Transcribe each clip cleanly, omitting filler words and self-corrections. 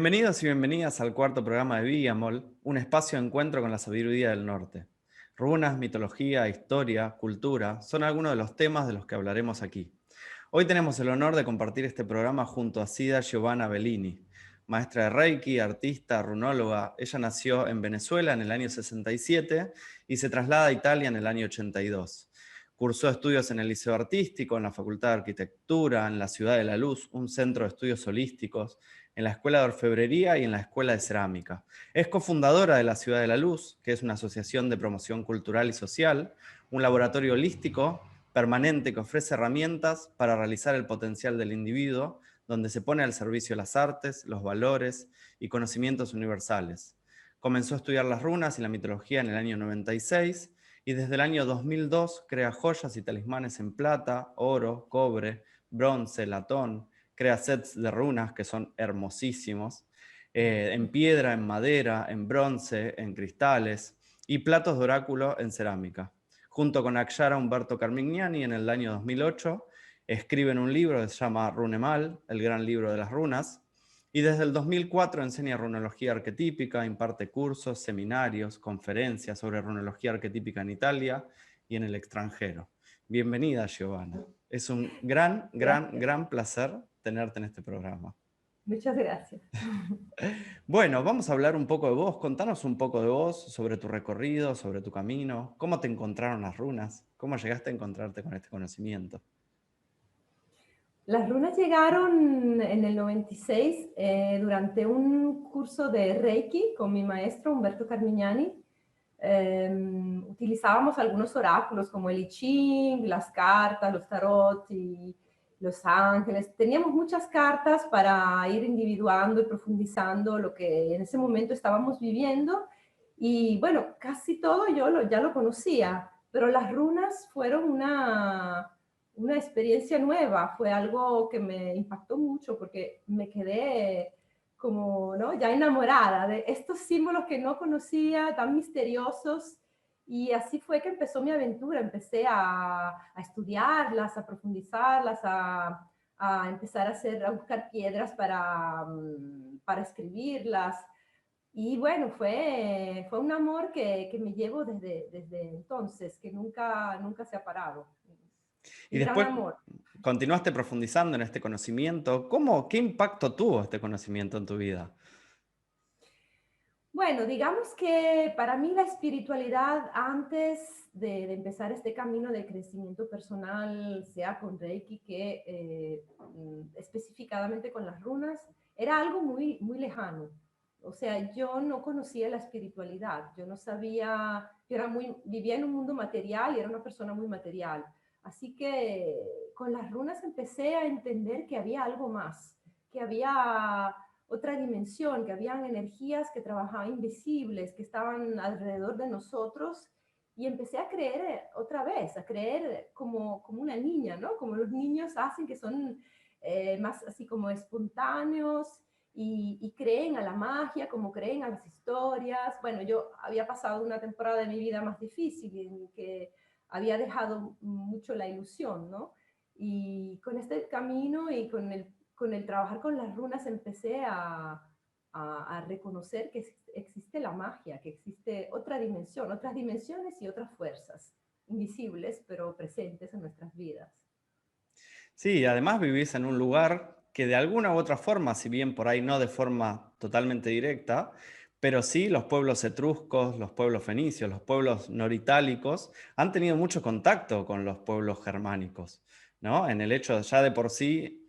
Bienvenidos y bienvenidas al cuarto programa de Vigamol, un espacio de encuentro con la sabiduría del norte. Runas, mitología, historia, cultura son algunos de los temas de los que hablaremos aquí. Hoy tenemos el honor de compartir este programa junto a Sida Giovanna Bellini, maestra de Reiki, artista, runóloga. Ella nació en Venezuela en el año 67 y se traslada a Italia en el año 82. Cursó estudios en el Liceo Artístico, en la Facultad de Arquitectura, en la Ciudad de la Luz, un centro de estudios holísticos, en la Escuela de Orfebrería y en la Escuela de Cerámica. Es cofundadora de la Ciudad de la Luz, que es una asociación de promoción cultural y social, un laboratorio holístico permanente que ofrece herramientas para realizar el potencial del individuo, donde se pone al servicio las artes, los valores y conocimientos universales. Comenzó a estudiar las runas y la mitología en el año 96 y desde el año 2002 crea joyas y talismanes en plata, oro, cobre, bronce, latón, crea sets de runas que son hermosísimos, en piedra, en madera, en bronce, en cristales y platos de oráculo en cerámica. Junto con Akshara Humberto Carmignani en el año 2008 escriben un libro que se llama Runemal, el gran libro de las runas, y desde el 2004 enseña runología arquetípica, imparte cursos, seminarios, conferencias sobre runología arquetípica en Italia y en el extranjero. Bienvenida, Giovanna. Es un Gracias, gran placer tenerte en este programa. muchas gracias. Bueno, vamos a hablar un poco de vos. Contanos un poco de vos, sobre tu recorrido, sobre tu camino. ¿Cómo te encontraron las runas? ¿Cómo llegaste a encontrarte con este conocimiento? Las runas llegaron en el 96 durante un curso de Reiki con mi maestro Humberto Carmignani. Utilizábamos algunos oráculos como el I Ching, las cartas, los tarot y los ángeles. Teníamos muchas cartas para ir individuando y profundizando lo que en ese momento estábamos viviendo. Y bueno, casi todo ya lo conocía, pero las runas fueron una experiencia nueva, fue algo que me impactó mucho porque me quedé como, ¿no? Ya enamorada de estos símbolos que no conocía, tan misteriosos. Y así fue que empezó mi aventura. Empecé a estudiarlas, a profundizarlas, a empezar a buscar piedras para escribirlas. Y bueno, fue un amor que me llevo desde entonces, que nunca se ha parado. Y Mi gran después amor. continuaste profundizando en este conocimiento. ¿Qué impacto tuvo este conocimiento en tu vida? Bueno, digamos que para mí la espiritualidad antes de empezar este camino de crecimiento personal, sea con Reiki que específicamente con las runas, era algo muy lejano. O sea, yo no conocía la espiritualidad, yo no sabía, vivía en un mundo material y era una persona muy material. Así que con las runas empecé a entender que había algo más, que había otra dimensión, que habían energías que trabajaban invisibles, que estaban alrededor de nosotros, y empecé a creer otra vez, a creer como una niña, ¿no? Como los niños hacen, que son más así como espontáneos y creen a la magia, como creen a las historias. Bueno, yo había pasado una temporada de mi vida más difícil en que había dejado mucho la ilusión, ¿no? Y con este camino y con el trabajar con las runas empecé a reconocer que existe la magia, que existe otra dimensión, otras dimensiones y otras fuerzas invisibles, pero presentes en nuestras vidas. Sí, además vivís en un lugar que de alguna u otra forma, si bien por ahí no de forma totalmente directa, pero sí los pueblos etruscos, los pueblos fenicios, los pueblos noritálicos han tenido mucho contacto con los pueblos germánicos, ¿no? En el hecho ya de por sí,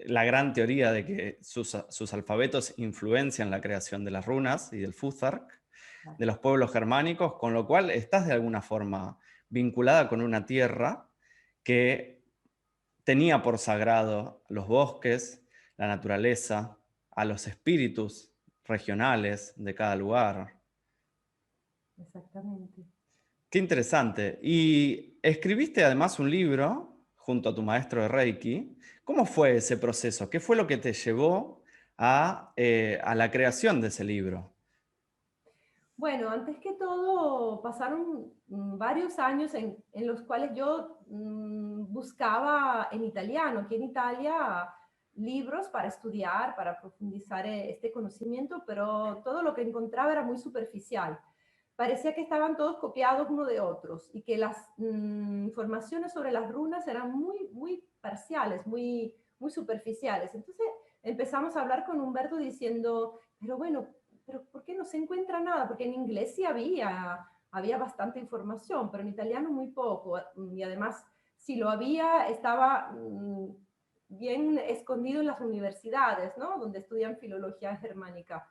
la gran teoría de que sus alfabetos influencian la creación de las runas y del Futhark, de los pueblos germánicos, con lo cual estás de alguna forma vinculada con una tierra que tenía por sagrado los bosques, la naturaleza, a los espíritus regionales de cada lugar. Exactamente. Qué interesante. Y escribiste además un libro junto a tu maestro de Reiki. ¿Cómo fue ese proceso? ¿Qué fue lo que te llevó a la creación de ese libro? Bueno, antes que todo, pasaron varios años en los cuales yo buscaba en italiano. Aquí en Italia libros para estudiar, para profundizar este conocimiento, pero todo lo que encontraba era muy superficial. Parecía que estaban todos copiados uno de otros y que las informaciones sobre las runas eran muy parciales, muy superficiales. Entonces empezamos a hablar con Humberto diciendo, pero bueno, pero ¿por qué no se encuentra nada? Porque en inglés sí había bastante información, pero en italiano muy poco. Y además, si lo había, estaba bien escondido en las universidades, ¿no? Donde estudian filología germánica.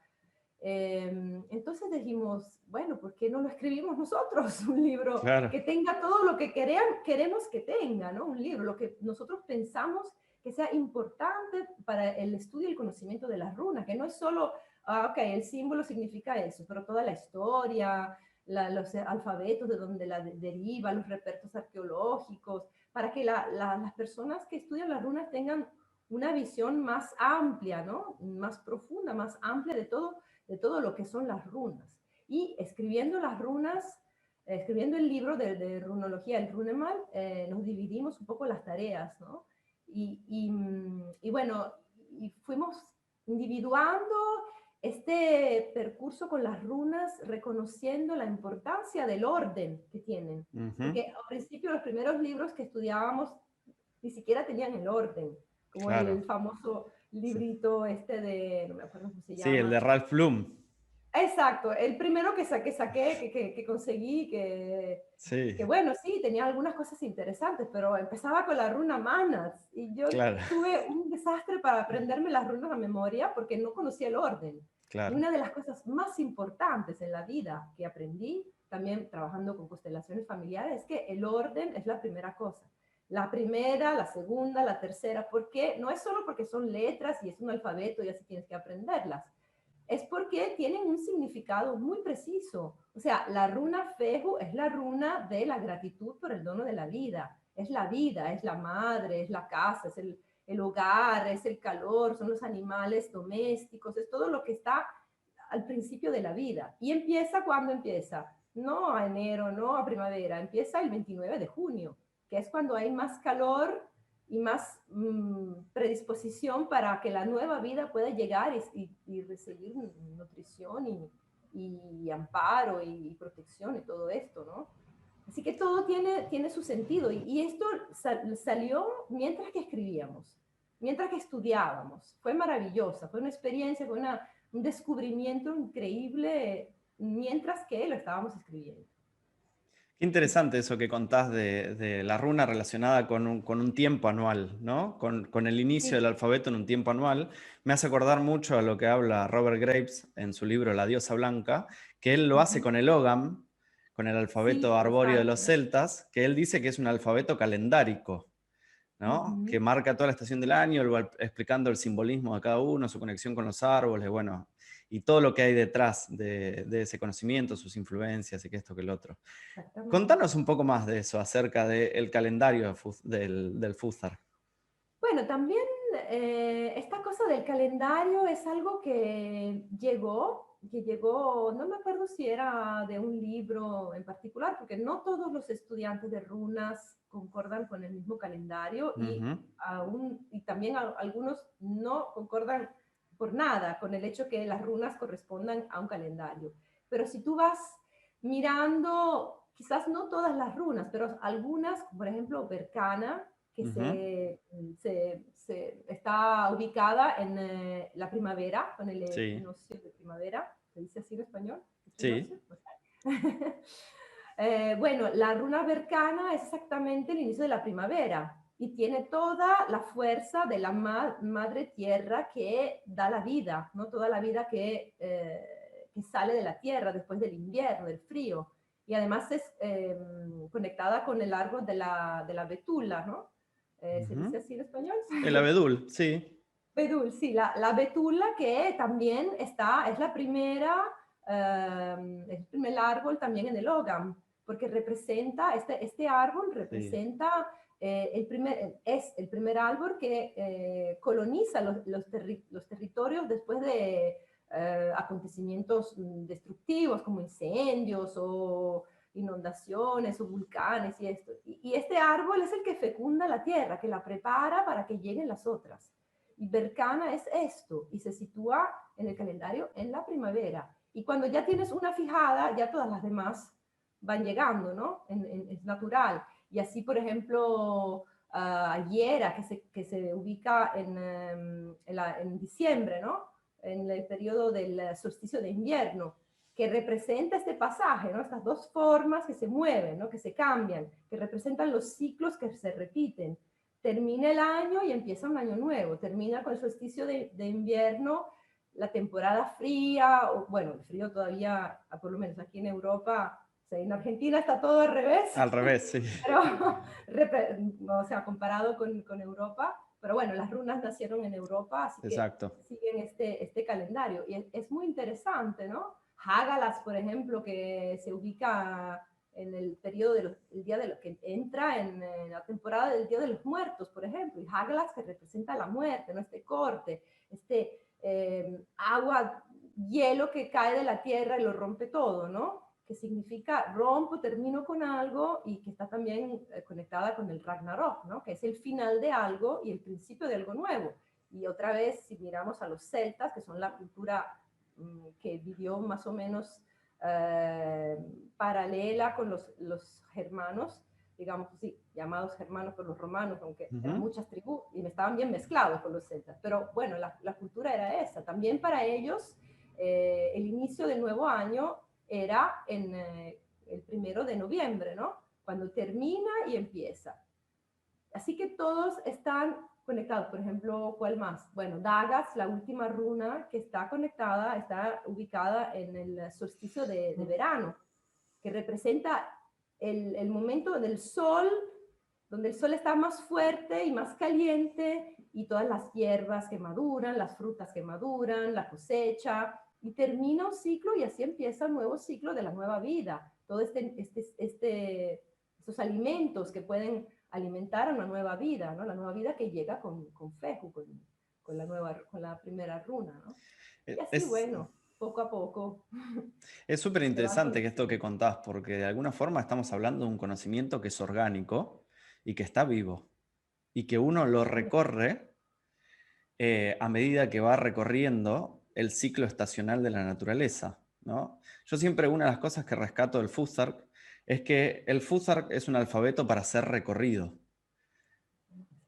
Entonces dijimos, bueno, ¿por qué no lo escribimos nosotros? Un libro Claro. que tenga todo lo que queremos que tenga, ¿no? Un libro, lo que nosotros pensamos que sea importante para el estudio y el conocimiento de las runas, que no es solo, ok, el símbolo significa eso, pero toda la historia, los alfabetos de donde la deriva, los repertos arqueológicos, para que las personas que estudian las runas tengan una visión más amplia, ¿no? Más profunda, más amplia de todo lo que son las runas. Y escribiendo las runas, escribiendo el libro de runología, el Runemal, nos dividimos un poco las tareas, ¿no? Y bueno, y fuimos individuando este percurso con las runas, reconociendo la importancia del orden que tienen. Porque al principio los primeros libros que estudiábamos ni siquiera tenían el orden, como Claro. el famoso Sí. librito este de, no me acuerdo cómo se Sí, el de llama. Ralph Bloom. Exacto, el primero que conseguí, que Sí, bueno, sí, tenía algunas cosas interesantes, pero empezaba con la runa Manas y yo claro, tuve un desastre para aprenderme las runas a memoria porque no conocía el orden. Y claro. una de las cosas más importantes en la vida que aprendí, también trabajando con constelaciones familiares, es que el orden es la primera cosa. La primera, la segunda, la tercera, porque no es solo porque son letras y es un alfabeto y así tienes que aprenderlas, es porque tienen un significado muy preciso. O sea, la runa Feju es la runa de la gratitud por el dono de la vida. Es la vida, es la madre, es la casa, es el hogar, es el calor, son los animales domésticos, es todo lo que está al principio de la vida. Y empieza cuando empieza, no a enero, no a primavera, empieza el 29 de junio, que es cuando hay más calor y más predisposición para que la nueva vida pueda llegar y recibir nutrición y amparo y protección y todo esto, ¿no? Así que todo tiene su sentido y esto salió mientras que escribíamos, mientras que estudiábamos. Fue maravillosa, fue una experiencia, un descubrimiento increíble mientras que lo estábamos escribiendo. Qué interesante eso que contás de la runa relacionada con un tiempo anual, ¿no? Con el inicio del Sí. alfabeto en un tiempo anual. Me hace acordar mucho a lo que habla Robert Graves en su libro La diosa blanca, que él lo hace con el Ogham, con el alfabeto Sí, arbóreo de los exacto. celtas, que él dice que es un alfabeto calendárico, ¿no? Que marca toda la estación del año, él va explicando el simbolismo de cada uno, su conexión con los árboles, bueno, y todo lo que hay detrás de ese conocimiento, sus influencias y que esto que el otro. Exactamente. Contanos un poco más de eso, acerca del calendario del Futhar. Bueno, también esta cosa del calendario es algo que llegó, no me acuerdo si era de un libro en particular, porque no todos los estudiantes de runas concordan con el mismo calendario Ujú. y también algunos no concordan por nada con el hecho que las runas correspondan a un calendario. Pero si tú vas mirando, quizás no todas las runas, pero algunas, por ejemplo, Berkana, que Ujú. está ubicada en la primavera, con el Sí, equinoccio de primavera, ¿se dice así en español? sí. ¿Equinoccio? No sé. Bueno, la runa Berkana es exactamente el inicio de la primavera y tiene toda la fuerza de la madre tierra que da la vida, ¿no? Toda la vida que sale de la tierra después del invierno, del frío. Y además es conectada con el árbol de la betula, ¿no? ¿Se dice Ujú. así en español? El abedul, sí. Bedul, sí, la betula que también es la primera, es el primer árbol también en el Ogam, porque representa, este árbol Sí. representa, es el primer árbol que coloniza los territorios después de acontecimientos destructivos como incendios o inundaciones o volcanes y esto. Y este árbol es el que fecunda la tierra, que la prepara para que lleguen las otras. Y Berkana es esto, y se sitúa en el calendario en la primavera. Y cuando ya tienes una fijada, ya todas las demás van llegando, ¿no? Es natural. Y así, por ejemplo, Hiera, que se ubica en diciembre, ¿no? En el periodo del solsticio de invierno, que representa este pasaje, ¿no? Estas dos formas que se mueven, ¿no? Que se cambian, que representan los ciclos que se repiten. Termina el año y empieza un año nuevo, termina con el solsticio de invierno, la temporada fría, o, bueno, el frío todavía, por lo menos aquí en Europa, o sea, en Argentina está todo al revés, Al revés, sí. pero, o sea, comparado con Europa, pero bueno, las runas nacieron en Europa, así que Exacto. siguen este calendario. Y es muy interesante, ¿no? Hágalas, por ejemplo, que se ubica en el periodo del día de los que entra en la temporada del Día de los Muertos, por ejemplo, y Hágalas que representa la muerte, ¿no? Este corte, agua, hielo que cae de la tierra y lo rompe todo, ¿no? Que significa rompo, termino con algo y que está también conectada con el Ragnarok, ¿no? Que es el final de algo y el principio de algo nuevo. Y otra vez, si miramos a los celtas, que son la cultura que vivió más o menos paralela con los germanos, digamos así, llamados germanos por los romanos, aunque eran muchas tribus y estaban bien mezclados con los celtas. Pero bueno, la cultura era esa. También para ellos, el inicio del nuevo año era en el 1 de noviembre, ¿no? Cuando termina y empieza. Así que todos están conectados. Por ejemplo, ¿cuál más? Bueno, Dagas, la última runa que está conectada, está ubicada en el solsticio de verano, que representa el momento del sol, donde el sol está más fuerte y más caliente, y todas las hierbas que maduran, las frutas que maduran, la cosecha, y termina un ciclo y así empieza un nuevo ciclo de la nueva vida. Todos estos alimentos que pueden alimentar a una nueva vida, ¿no? La nueva vida que llega con Feju, con la primera runa, ¿no? Y así, Es, bueno, poco a poco. es súper Se van interesante que esto que conociendo. contás, porque de alguna forma estamos hablando de un conocimiento que es orgánico y que está vivo, y que uno lo recorre a medida que va recorriendo el ciclo estacional de la naturaleza, ¿no? Yo siempre una de las cosas que rescato del Fusark es que el Fusark es un alfabeto para ser recorrido.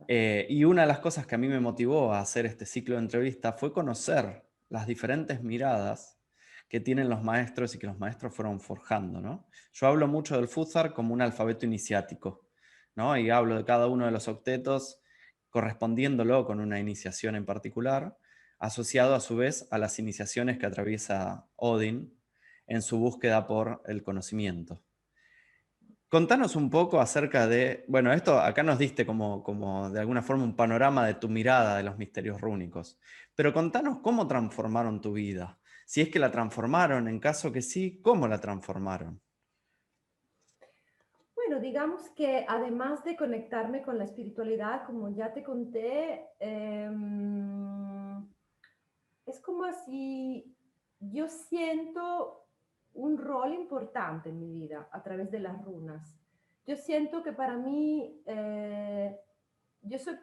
Y una de las cosas que a mí me motivó a hacer este ciclo de entrevistas fue conocer las diferentes miradas que tienen los maestros y que los maestros fueron forjando, ¿no? Yo hablo mucho del Fusark como un alfabeto iniciático, ¿no? Y hablo de cada uno de los octetos correspondiéndolo con una iniciación en particular, asociado a su vez a las iniciaciones que atraviesa Odin en su búsqueda por el conocimiento. Contanos un poco acerca de, bueno, esto acá nos diste como de alguna forma un panorama de tu mirada de los misterios rúnicos, pero contanos cómo transformaron tu vida. Si es que la transformaron, en caso que sí, ¿cómo la transformaron? Bueno, digamos que además de conectarme con la espiritualidad, como ya te conté, es como si yo siento un rol importante en mi vida a través de las runas. Yo siento que para mí, yo soy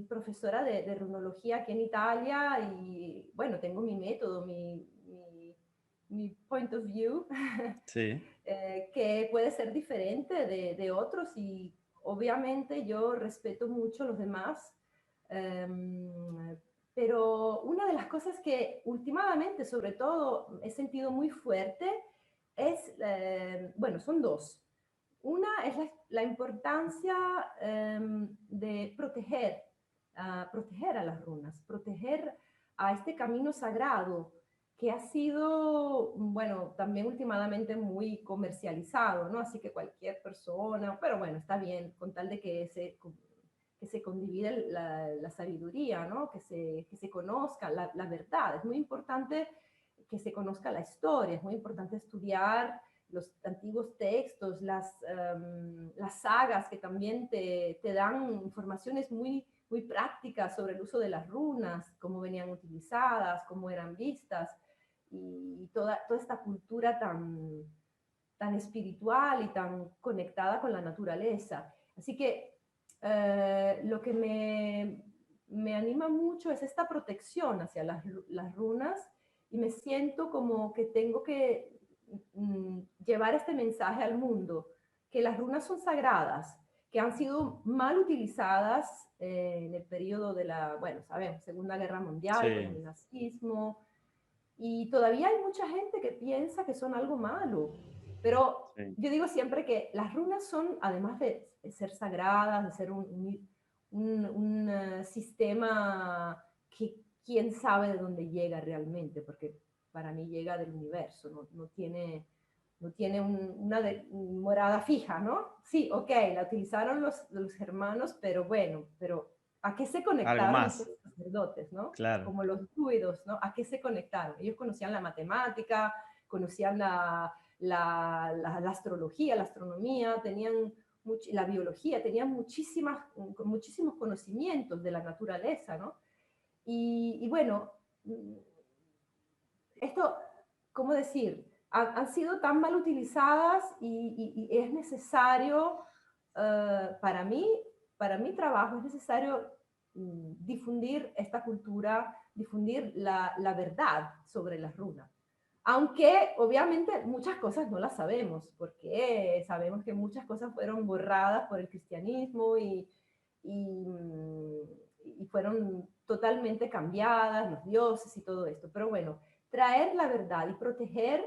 profesora de runología aquí en Italia y bueno, tengo mi método, mi point of view, Sí, que puede ser diferente de otros y obviamente yo respeto mucho a los demás. Pero una de las cosas que últimamente, sobre todo, he sentido muy fuerte es, bueno, son dos. Una es la importancia de proteger a las runas, proteger a este camino sagrado que ha sido, bueno, también últimamente muy comercializado, ¿no? Así que cualquier persona, pero bueno, está bien, con tal de que se condivida la sabiduría, ¿no? Que se conozca la verdad. Es muy importante que se conozca la historia, es muy importante estudiar los antiguos textos, las sagas que también te dan informaciones muy prácticas sobre el uso de las runas, cómo venían utilizadas, cómo eran vistas, y toda esta cultura tan espiritual y tan conectada con la naturaleza. Así que lo que me anima mucho es esta protección hacia las runas, y me siento como que tengo que llevar este mensaje al mundo, que las runas son sagradas, que han sido mal utilizadas en el periodo de la, bueno, sabemos, Segunda Guerra Mundial, con Sí, el nazismo, y todavía hay mucha gente que piensa que son algo malo, pero sí, yo digo siempre que las runas son, además de ser sagradas, de ser un sistema que quién sabe de dónde llega realmente, porque para mí llega del universo, no tiene morada fija, ¿no? Sí, ok, la utilizaron los germanos, pero bueno, pero ¿a qué se algo conectaron estos más, sacerdotes, ¿no? claro. Como los druidos, ¿no? ¿A qué se conectaron? Ellos conocían la matemática, conocían la astrología, la astronomía, tenían la biología, tenían muchísimos conocimientos de la naturaleza, ¿no? Y bueno, esto, ¿cómo decir? Han sido tan mal utilizadas, y es necesario, para mí, para mi trabajo, es necesario difundir esta cultura, difundir la verdad sobre las runas. Aunque obviamente muchas cosas no las sabemos, porque sabemos que muchas cosas fueron borradas por el cristianismo, y fueron totalmente cambiadas, los dioses y todo esto. Pero bueno, traer la verdad y proteger.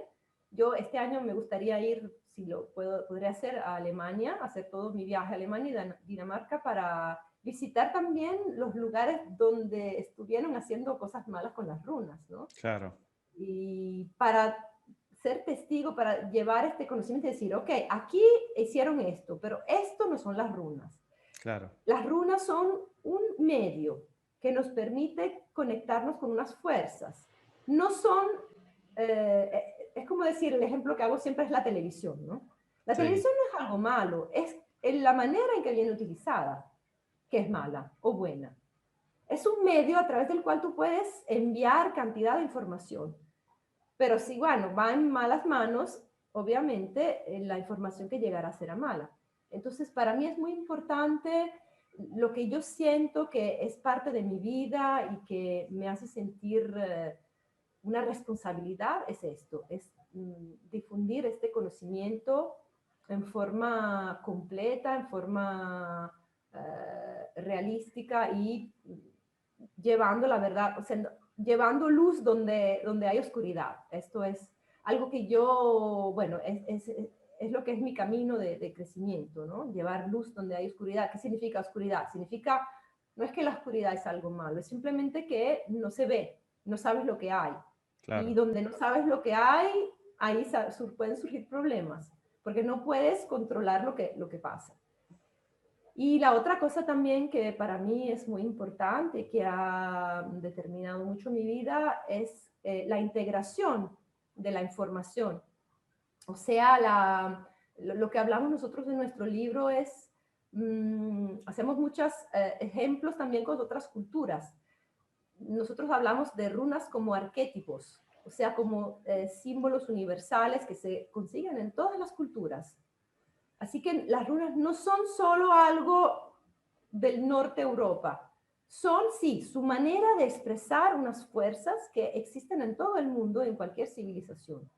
Yo este año me gustaría ir, si lo podré hacer, a Alemania, hacer todo mi viaje a Alemania y Dinamarca, para visitar también los lugares donde estuvieron haciendo cosas malas con las runas, ¿no? Claro, Y para ser testigo, para llevar este conocimiento y decir, ok, aquí hicieron esto, pero esto no son las runas. claro. Las runas son un medio que nos permite conectarnos con unas fuerzas. No son, es como decir, el ejemplo que hago siempre es la televisión, ¿no? La Sí, televisión no es algo malo, es en la manera en que viene utilizada que es mala o buena. Es un medio a través del cual tú puedes enviar cantidad de información. Pero si, bueno, va en malas manos, obviamente la información que llegará será mala. Entonces, para mí es muy importante lo que yo siento que es parte de mi vida y que me hace sentir una responsabilidad, es esto, es difundir este conocimiento en forma completa, en forma realística, y llevando la verdad, o sea, llevando luz donde hay oscuridad. Esto es algo que yo, bueno, es lo que es mi camino de crecimiento, ¿no? Llevar luz donde hay oscuridad. ¿Qué significa oscuridad? Significa, no es que la oscuridad es algo malo, es simplemente que no se ve, no sabes lo que hay. Y claro, donde no sabes lo que hay, ahí pueden surgir problemas, porque no puedes controlar lo que pasa. Y la otra cosa también que para mí es muy importante, que ha determinado mucho mi vida, es la integración de la información. O sea, lo que hablamos nosotros en nuestro libro es, hacemos muchos ejemplos también con otras culturas. Nosotros hablamos de runas como arquetipos, o sea, como símbolos universales que se consiguen en todas las culturas. Así que las runas no son solo algo del norte de Europa, son, sí, su manera de expresar unas fuerzas que existen en todo el mundo, en cualquier civilización.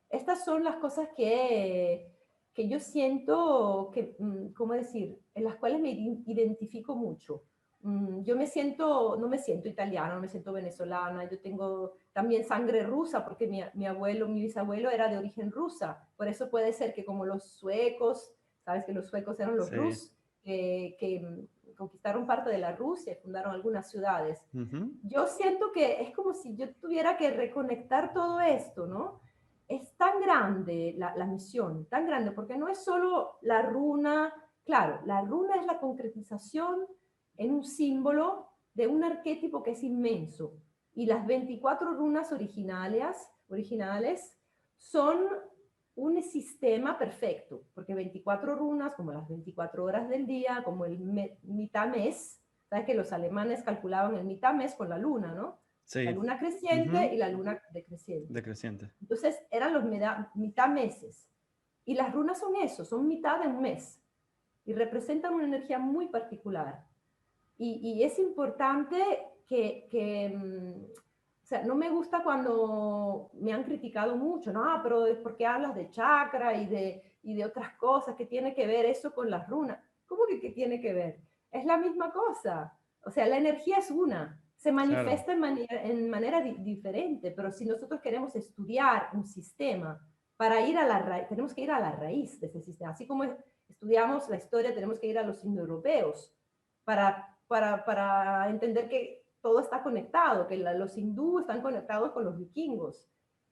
Estas son las cosas que yo siento que, ¿cómo decir?, en las cuales me identifico mucho. Yo no me siento italiana, no me siento venezolana, yo tengo también sangre rusa, porque mi bisabuelo era de origen rusa, por eso puede ser que como los suecos, sabes que los suecos eran los sí. rus, que conquistaron parte de la Rusia y fundaron algunas ciudades. Ujú. Yo siento que es como si yo tuviera que reconectar todo esto, ¿no? Es tan grande la misión, tan grande, porque no es solo la runa. Claro, la runa es la concretización en un símbolo de un arquetipo que es inmenso, y las 24 runas originales son un sistema perfecto, porque 24 runas, como las 24 horas del día, como el mitad mes, sabes que los alemanes calculaban el mitad mes con la luna, ¿no? La Sí. luna creciente Ujú. y la luna decreciente. Decreciente. Entonces eran los mitad meses. Y las runas son eso, son mitad de un mes. Y representan una energía muy particular. Y es importante o sea, no me gusta cuando me han criticado mucho, no, pero es porque hablas de chakra y de otras cosas, que tiene que ver eso con las runas. ¿Cómo que tiene que ver? Es la misma cosa. O sea, la energía es una, se Claro, manifiesta en manera diferente, pero si nosotros queremos estudiar un sistema para ir a la raíz, tenemos que ir a la raíz de ese sistema. Así como estudiamos la historia, tenemos que ir a los indoeuropeos para entender que todo está conectado, que los hindúes están conectados con los vikingos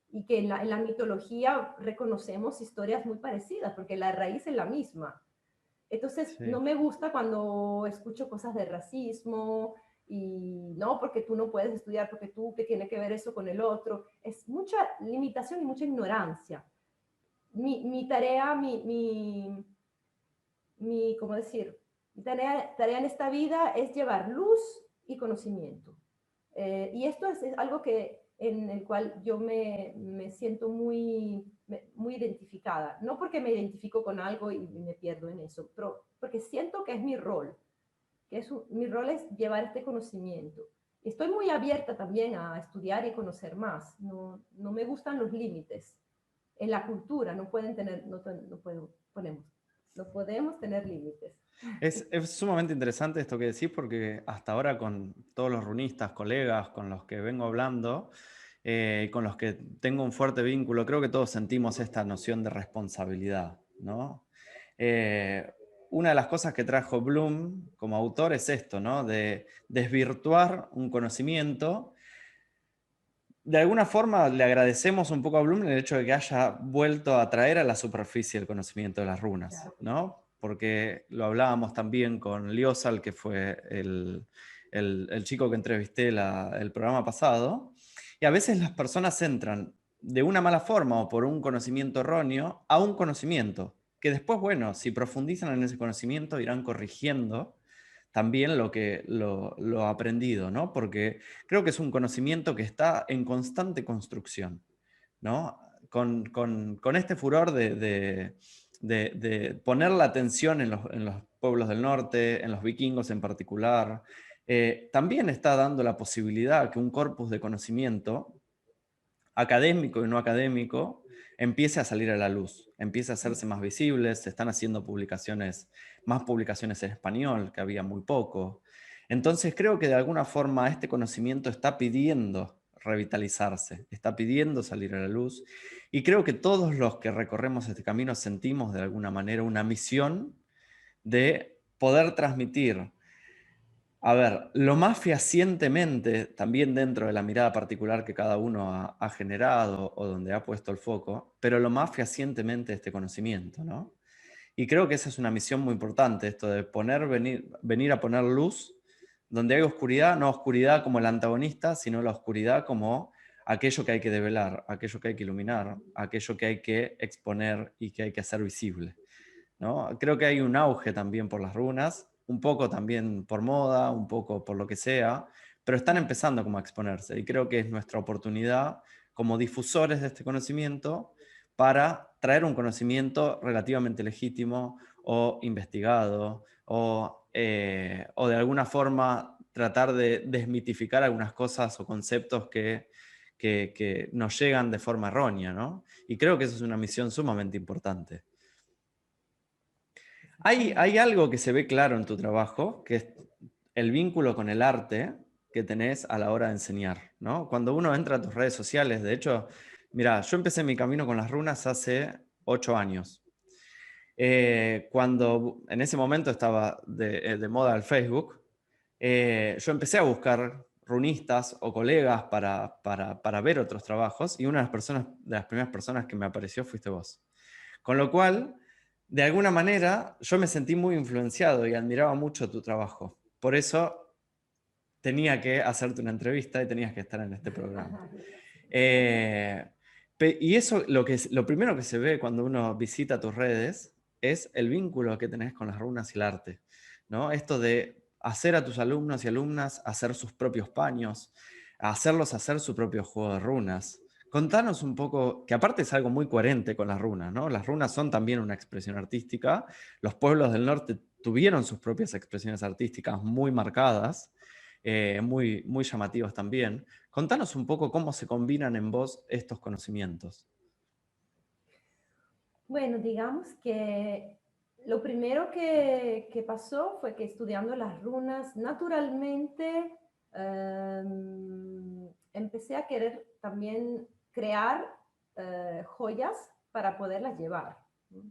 y que en la mitología reconocemos historias muy parecidas, porque la raíz es la misma. Entonces, no sí. me gusta cuando escucho cosas de racismo y no, porque tú no puedes estudiar, porque tú, ¿qué tiene que ver eso con el otro? Es mucha limitación y mucha ignorancia. Mi tarea, ¿cómo decir? Mi tarea en esta vida es llevar luz y conocimiento. Y esto es algo en el cual yo me siento muy identificada. No porque me identifico con algo y me pierdo en eso, pero porque siento que es mi rol, mi rol es llevar este conocimiento. Estoy muy abierta también a estudiar y conocer más. No, no me gustan los límites. En la cultura no pueden tener, no podemos tener límites. Es sumamente interesante esto que decís porque hasta ahora con todos los runistas, colegas con los que vengo hablando, con los que tengo un fuerte vínculo, creo que todos sentimos esta noción de responsabilidad, ¿no? Eh, una de las cosas que trajo Bloom como autor es esto, ¿no? De desvirtuar un conocimiento. De alguna forma le agradecemos un poco a Bloom el hecho de que haya vuelto a traer a la superficie el conocimiento de las runas, Claro. ¿no? Porque lo hablábamos también con Liosal, que fue el chico que entrevisté el programa pasado, y a veces las personas entran de una mala forma o por un conocimiento erróneo a un conocimiento, que después, bueno, si profundizan en ese conocimiento irán corrigiendo también lo aprendido, ¿no? Porque creo que es un conocimiento que está en constante construcción, ¿no? Con este furor de poner la atención en los pueblos del norte, en los vikingos en particular, también está dando la posibilidad que un corpus de conocimiento académico y no académico empiece a salir a la luz, empiece a hacerse más visibles, se están haciendo más publicaciones en español, que había muy poco. Entonces creo que de alguna forma este conocimiento está pidiendo revitalizarse, está pidiendo salir a la luz, y creo que todos los que recorremos este camino sentimos de alguna manera una misión de poder transmitir, a ver, lo más fehacientemente, también dentro de la mirada particular que cada uno ha generado o donde ha puesto el foco, pero lo más fehacientemente este conocimiento, ¿no? Y creo que esa es una misión muy importante, esto de venir a poner luz donde hay oscuridad, no oscuridad como el antagonista, sino la oscuridad como aquello que hay que develar, aquello que hay que iluminar, aquello que hay que exponer y que hay que hacer visible, ¿no? Creo que hay un auge también por las runas, un poco también por moda, un poco por lo que sea, pero están empezando como a exponerse y creo que es nuestra oportunidad como difusores de este conocimiento para traer un conocimiento relativamente legítimo o investigado o de alguna forma tratar de desmitificar algunas cosas o conceptos que nos llegan de forma errónea, ¿no? Y creo que eso es una misión sumamente importante. Hay algo que se ve claro en tu trabajo, que es el vínculo con el arte que tenés a la hora de enseñar, ¿no? Cuando uno entra a tus redes sociales, de hecho, mira, yo empecé mi camino con las runas hace 8 años. Cuando en ese momento estaba de moda el Facebook, yo empecé a buscar runistas o colegas para ver otros trabajos y una de las primeras personas que me apareció fuiste vos. Con lo cual, de alguna manera, yo me sentí muy influenciado y admiraba mucho tu trabajo. Por eso tenía que hacerte una entrevista y tenías que estar en este programa. Eh, y eso, lo primero que se ve cuando uno visita tus redes es el vínculo que tenés con las runas y el arte, ¿no? Esto de hacer a tus alumnos y alumnas hacer sus propios paños, hacerlos hacer su propio juego de runas. Contanos un poco, que aparte es algo muy coherente con las runas, ¿no? Las runas son también una expresión artística. Los pueblos del norte tuvieron sus propias expresiones artísticas muy marcadas, muy llamativas también. Contanos un poco cómo se combinan en vos estos conocimientos. Bueno, digamos que lo primero que pasó fue que estudiando las runas, naturalmente empecé a querer también crear joyas para poderlas llevar, ¿no?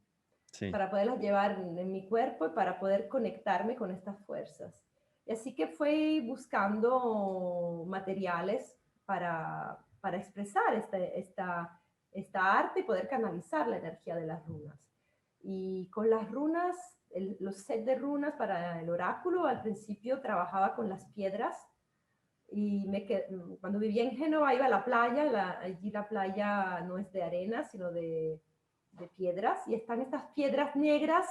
Sí. Para poderlas llevar en mi cuerpo y para poder conectarme con estas fuerzas. Y así que fui buscando materiales para expresar esta arte y poder canalizar la energía de las runas. Y con las runas, los sets de runas para el oráculo, al principio trabajaba con las piedras y cuando vivía en Génova iba a la playa, allí la playa no es de arena, sino de piedras, y están estas piedras negras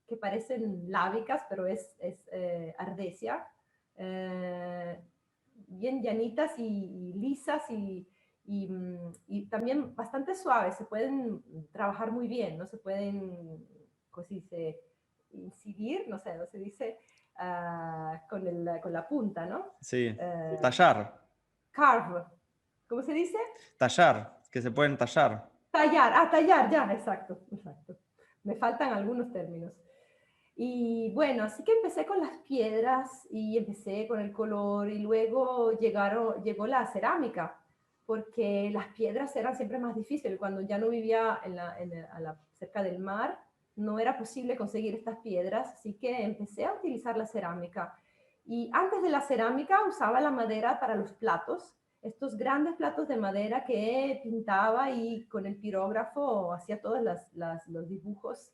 que parecen lábicas, pero es ardesia, bien llanitas y lisas y también bastante suaves, se pueden trabajar muy bien, no se pueden, ¿cómo se dice? Incidir, no se dice, con la punta, ¿no? Sí, Uh, tallar, carve, ¿cómo se dice? tallar, que se pueden tallar. Tallar, tallar, ya, exacto, exacto. Me faltan algunos términos. Y bueno, así que empecé con las piedras y empecé con el color y luego llegó la cerámica, porque las piedras eran siempre más difíciles. Cuando ya no vivía cerca del mar, no era posible conseguir estas piedras, así que empecé a utilizar la cerámica. Y antes de la cerámica usaba la madera para los platos, estos grandes platos de madera que pintaba y con el pirógrafo hacía todos los dibujos.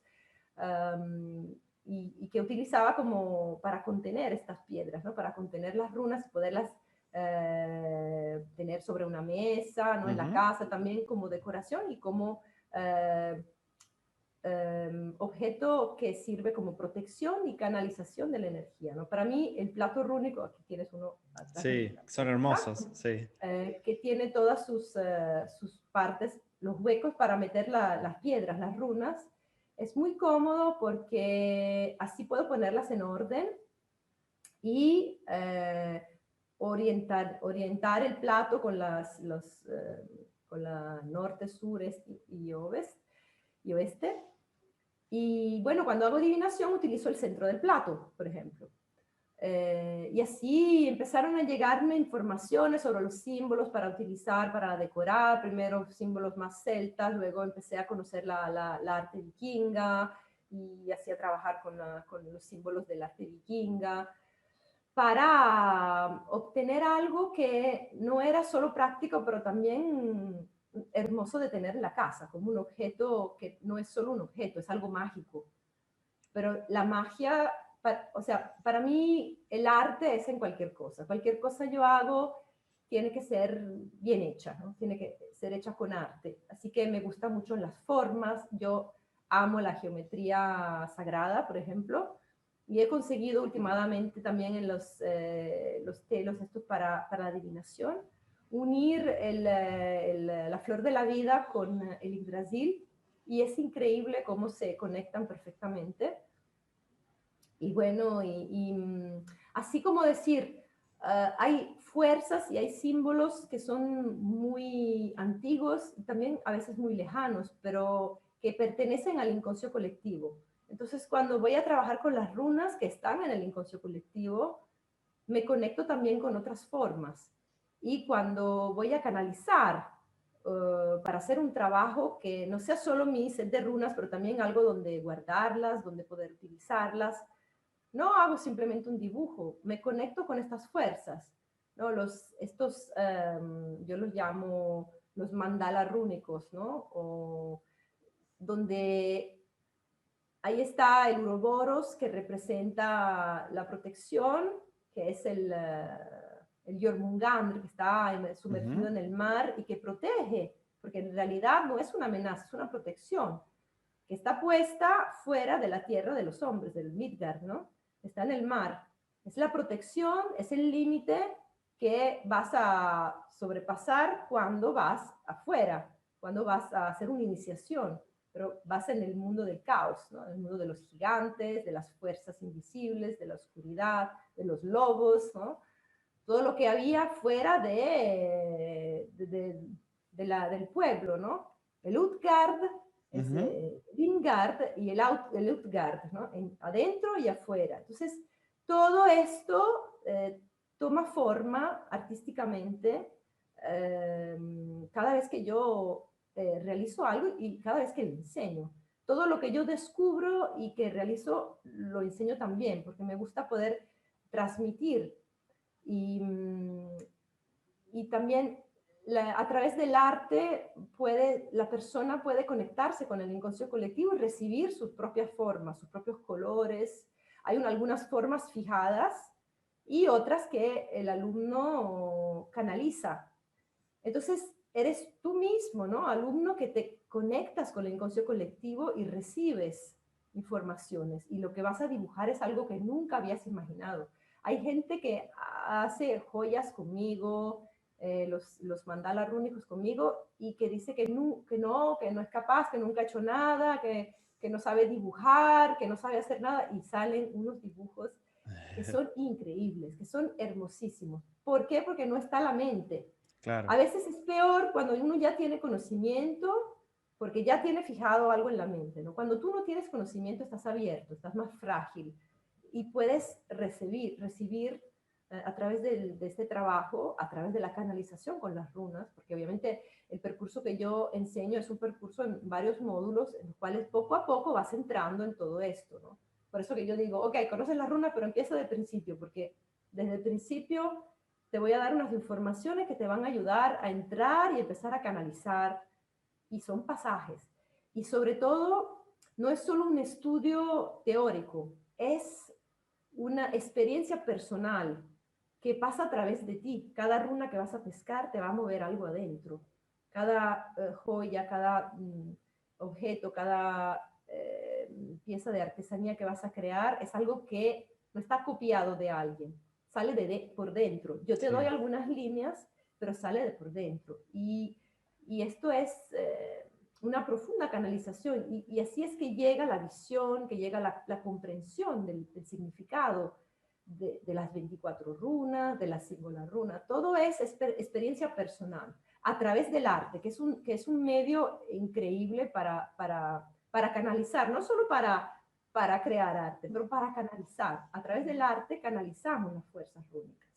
Um, y que utilizaba como para contener estas piedras, ¿no? Para contener las runas y poderlas tener sobre una mesa, ¿no? En la casa también como decoración y como objeto que sirve como protección y canalización de la energía, ¿no? Para mí el plato rúnico, aquí tienes uno atrás de Sí, son hermosos, sí. que tiene todas sus partes, los huecos para meter las piedras, las runas. Es muy cómodo porque así puedo ponerlas en orden y orientar el plato con con la norte, sur, este y oeste. Y bueno, cuando hago adivinación utilizo el centro del plato, por ejemplo. Y así empezaron a llegarme informaciones sobre los símbolos para utilizar, para decorar, primero símbolos más celtas, luego empecé a conocer la arte vikinga y así a trabajar con los símbolos del arte vikinga para obtener algo que no era solo práctico, pero también hermoso de tener en la casa, como un objeto que no es solo un objeto, es algo mágico. Pero la magia, o sea, para mí el arte es en cualquier cosa yo hago tiene que ser bien hecha, ¿no? Tiene que ser hecha con arte. Así que me gustan mucho las formas, yo amo la geometría sagrada, por ejemplo, y he conseguido últimamente también en los telos estos para la adivinación, unir la flor de la vida con el Yggdrasil, y es increíble cómo se conectan perfectamente. Y bueno, así como decir, hay fuerzas y hay símbolos que son muy antiguos y también a veces muy lejanos, pero que pertenecen al inconscio colectivo. Entonces, cuando voy a trabajar con las runas que están en el inconscio colectivo, me conecto también con otras formas. Y cuando voy a canalizar para hacer un trabajo que no sea solo mi set de runas, pero también algo donde guardarlas, donde poder utilizarlas, no hago simplemente un dibujo, me conecto con estas fuerzas, ¿no? Yo los llamo los mandalas rúnicos, ¿no? O donde ahí está el Uroboros, que representa la protección, que es el Jormungandr, que está sumergido en el mar y que protege, porque en realidad no es una amenaza, es una protección, que está puesta fuera de la tierra de los hombres, del Midgard, ¿no? Está en el mar. Es la protección, es el límite que vas a sobrepasar cuando vas afuera, cuando vas a hacer una iniciación. pero vas en el mundo del caos, ¿no? El mundo de los gigantes, de las fuerzas invisibles, de la oscuridad, de los lobos, ¿no? Todo lo que había fuera del pueblo, ¿no? El Utgard, es Ujú. Vingard y el Utgard, ¿no? Adentro y afuera. Entonces, todo esto toma forma artísticamente cada vez que yo realizo algo y cada vez que lo enseño. Todo lo que yo descubro y que realizo lo enseño también, porque me gusta poder transmitir y, y también a través del arte la persona puede conectarse con el inconsciente colectivo y recibir sus propias formas, sus propios colores. Hay algunas formas fijadas y otras que el alumno canaliza. Entonces, eres tú mismo, ¿no? Alumno que te conectas con el inconsciente colectivo y recibes informaciones. Y lo que vas a dibujar es algo que nunca habías imaginado. Hay gente que hace joyas conmigo, los mandala rúnicos conmigo, y que dice que no es capaz, que nunca ha hecho nada, que no sabe dibujar, que no sabe hacer nada, y salen unos dibujos que son increíbles, que son hermosísimos. ¿Por qué? Porque no está la mente. A Claro. veces es peor cuando uno ya tiene conocimiento, porque ya tiene fijado algo en la mente, ¿no? Cuando tú no tienes conocimiento, estás abierto, estás más frágil y puedes recibir a través de este trabajo, a través de la canalización con las runas, porque obviamente el percurso que yo enseño es un percurso en varios módulos, en los cuales poco a poco vas entrando en todo esto, ¿no? Por eso que yo digo, ok, conoces las runas, pero empieza del principio, porque desde el principio te voy a dar unas informaciones que te van a ayudar a entrar y empezar a canalizar, y son pasajes. Y sobre todo, no es solo un estudio teórico, es una experiencia personal que pasa a través de ti. Cada runa que vas a pescar te va a mover algo adentro. Cada joya, cada objeto, cada pieza de artesanía que vas a crear es algo que no está copiado de alguien, sale por dentro. Yo te doy Sí. algunas líneas, pero sale de por dentro. Y esto es una profunda canalización. Y así es que llega la visión, que llega la comprensión del significado de las 24 runas, de la símbola runa. Todo es experiencia personal a través del arte, que es un medio increíble para canalizar, no solo para crear arte, pero para canalizar. A través del arte canalizamos las fuerzas rúnicas.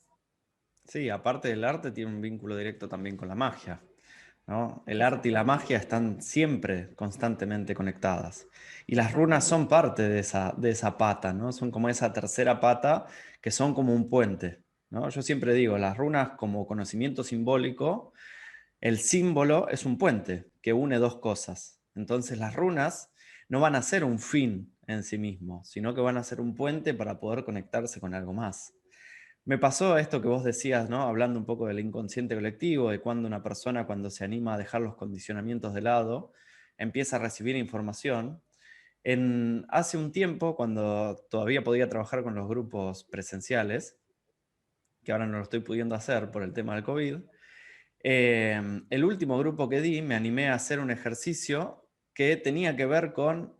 Sí, aparte del arte tiene un vínculo directo también con la magia, ¿no? El arte y la Exactamente. magia están siempre, constantemente conectadas. Y las runas son Exactamente. parte de esa pata, ¿no? Son como esa tercera pata que son como un puente, ¿no? Yo siempre digo, las runas como conocimiento simbólico, el símbolo es un puente que une dos cosas. Entonces las runas no van a ser un fin en sí mismo, sino que van a ser un puente para poder conectarse con algo más. Me pasó esto que vos decías, ¿no? Hablando un poco del inconsciente colectivo, de cuando una persona, cuando se anima a dejar los condicionamientos de lado, empieza a recibir información. Hace un tiempo, cuando todavía podía trabajar con los grupos presenciales, que ahora no lo estoy pudiendo hacer por el tema del COVID, el último grupo que di, me animé a hacer un ejercicio que tenía que ver con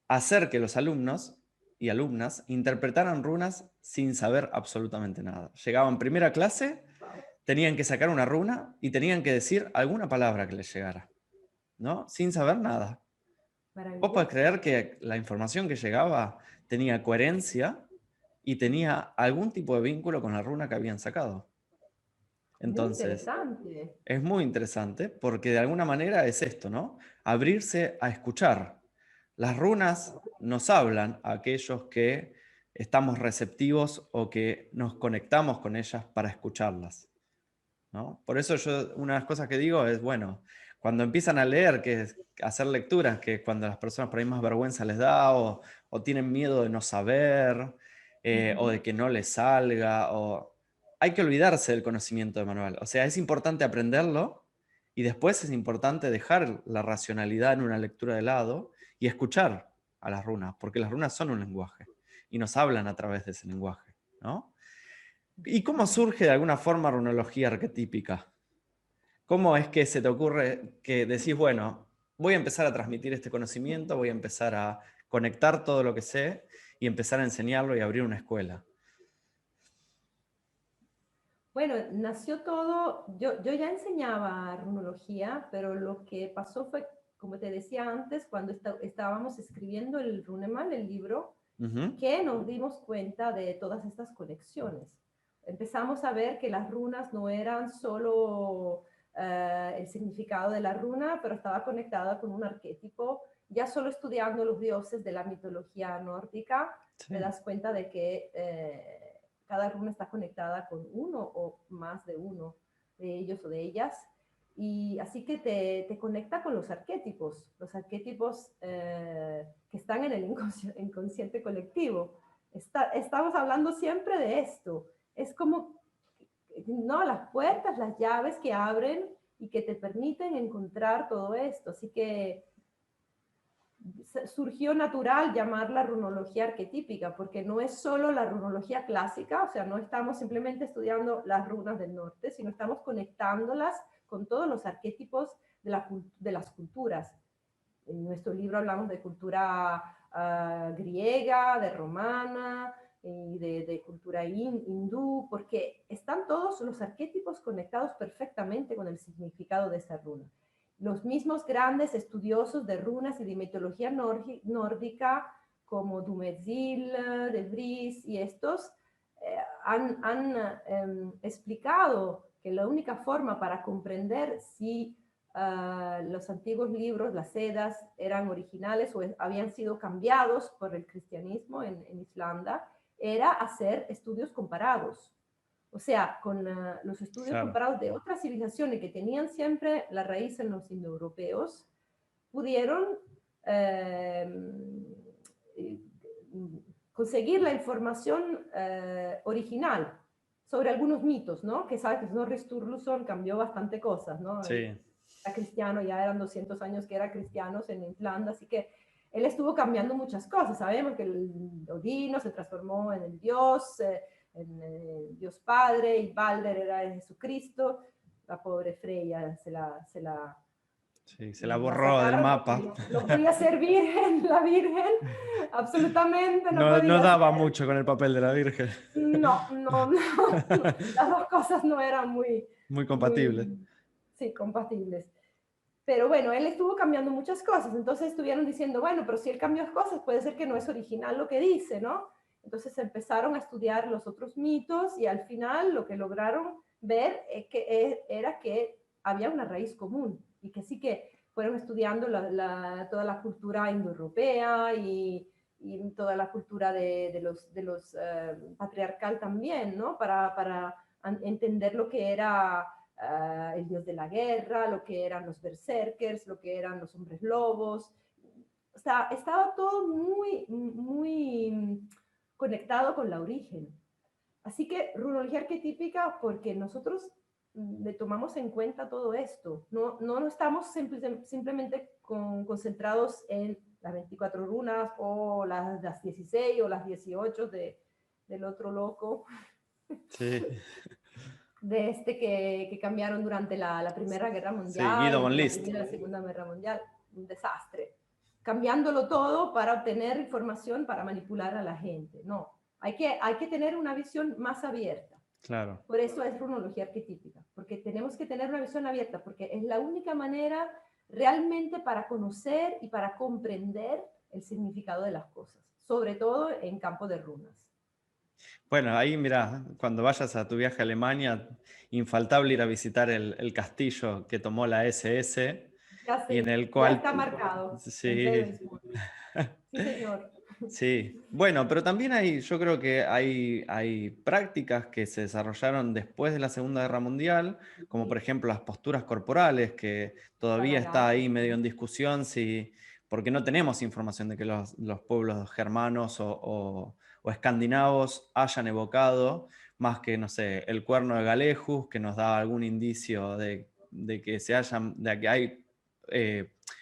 hacer que los alumnos y alumnas interpretaran runas sin saber absolutamente nada. Llegaban primera clase, Wow. tenían que sacar una runa y tenían que decir alguna palabra que les llegara, ¿no? Sin saber nada. Vos podés Maravilloso. creer que la información que llegaba tenía coherencia y tenía algún tipo de vínculo con la runa que habían sacado. Muy Entonces, interesante. es muy interesante porque de alguna manera es esto, ¿no? Abrirse a escuchar. Las runas nos hablan a aquellos que estamos receptivos o que nos conectamos con ellas para escucharlas, ¿no? Por eso yo, una de las cosas que digo es, bueno, cuando empiezan a leer, hacer lecturas, que cuando las personas por ahí más vergüenza les da o tienen miedo de no saber o de Ujú. que no les salga, o hay que olvidarse del conocimiento de manual. O sea, es importante aprenderlo y después es importante dejar la racionalidad en una lectura de lado y escuchar a las runas, porque las runas son un lenguaje y nos hablan a través de ese lenguaje, ¿no? ¿Y cómo surge de alguna forma runología arquetípica? ¿Cómo es que se te ocurre que decís, bueno, voy a empezar a transmitir este conocimiento, voy a empezar a conectar todo lo que sé y empezar a enseñarlo y abrir una escuela. Bueno, nació todo, yo ya enseñaba runología, pero lo que pasó fue, como te decía antes, cuando estábamos escribiendo el Runemal, el libro, que nos dimos cuenta de todas estas conexiones. Empezamos a ver que las runas no eran solo el significado de la runa, pero estaba conectada con un arquetipo. Ya solo estudiando los dioses de la mitología nórdica, Sí. te das cuenta de que cada runa está conectada con uno o más de uno de ellos o de ellas. Y así que te conecta con los arquetipos que están en el inconsciente colectivo. Estamos hablando siempre de esto. Es como, no, las puertas, las llaves que abren y que te permiten encontrar todo esto. Así que surgió natural llamarla runología arquetípica, porque no es solo la runología clásica, o sea, no estamos simplemente estudiando las runas del norte, sino estamos conectándolas con todos los arquetipos de las culturas. En nuestro libro hablamos de cultura griega, de romana, y de cultura hindú, porque están todos los arquetipos conectados perfectamente con el significado de esa runa. Los mismos grandes estudiosos de runas y de mitología nórdica, como Dumezil, De Vries y estos, han explicado que la única forma para comprender si los antiguos libros, las Edas, eran originales o habían sido cambiados por el cristianismo en Islanda, era hacer estudios comparados. O sea, con los estudios comparados de otras civilizaciones que tenían siempre la raíz en los indoeuropeos, pudieron conseguir la información original sobre algunos mitos, ¿no? Que sabes que Snorri Sturluson cambió bastante cosas, ¿no? Sí. Era cristiano, ya eran 200 años que era cristianos en Islanda, así que él estuvo cambiando muchas cosas. Sabemos que el Odino se transformó en el Dios, en el Dios Padre, y Balder era Jesucristo. La pobre Freya Sí, se la la borró del sacaron mapa. porque no podía ser virgen, la virgen, absolutamente no No, no podía daba ser. mucho con el papel de la Virgen. No, no, no, las dos cosas no eran Muy compatible. muy, sí, compatibles. Pero bueno, él estuvo cambiando muchas cosas, entonces estuvieron diciendo, bueno, pero si él cambió cosas, puede ser que no es original lo que dice, ¿no? Entonces empezaron a estudiar los otros mitos y al final lo que lograron ver era que había una raíz común y que sí que fueron estudiando toda la cultura indoeuropea y toda la cultura de los patriarcal también, ¿no? Para entender lo que era el dios de la guerra, lo que eran los berserkers, lo que eran los hombres lobos. O sea, estaba todo muy conectado con la origen. Así que runología arquetípica porque nosotros le tomamos en cuenta todo esto. No estamos simplemente concentrados en las 24 runas o las 16 o las 18 del otro loco. Sí. De que cambiaron durante la Primera Guerra Sí, Guido Mundial, von la List. Primera y la Segunda Guerra Mundial, un desastre. Cambiándolo todo para obtener información para manipular a la gente. No, hay que tener una visión más abierta. Claro. Por eso es runología arquetípica, porque tenemos que tener una visión abierta, porque es la única manera realmente para conocer y para comprender el significado de las cosas, sobre todo en campo de runas. Bueno, ahí mira, cuando vayas a tu viaje a Alemania, infaltable ir a visitar el castillo que tomó la SS Ya y sé, en el ya cual... está marcado en Sí, Ravensburg. Sí, señor. sí. Bueno, pero también yo creo que hay prácticas que se desarrollaron después de la Segunda Guerra Mundial, como por ejemplo las posturas corporales, que todavía está ahí medio en discusión, porque no tenemos información de que los pueblos germanos o escandinavos hayan evocado más que, no sé, el cuerno de Galejus, que nos da algún indicio de que hay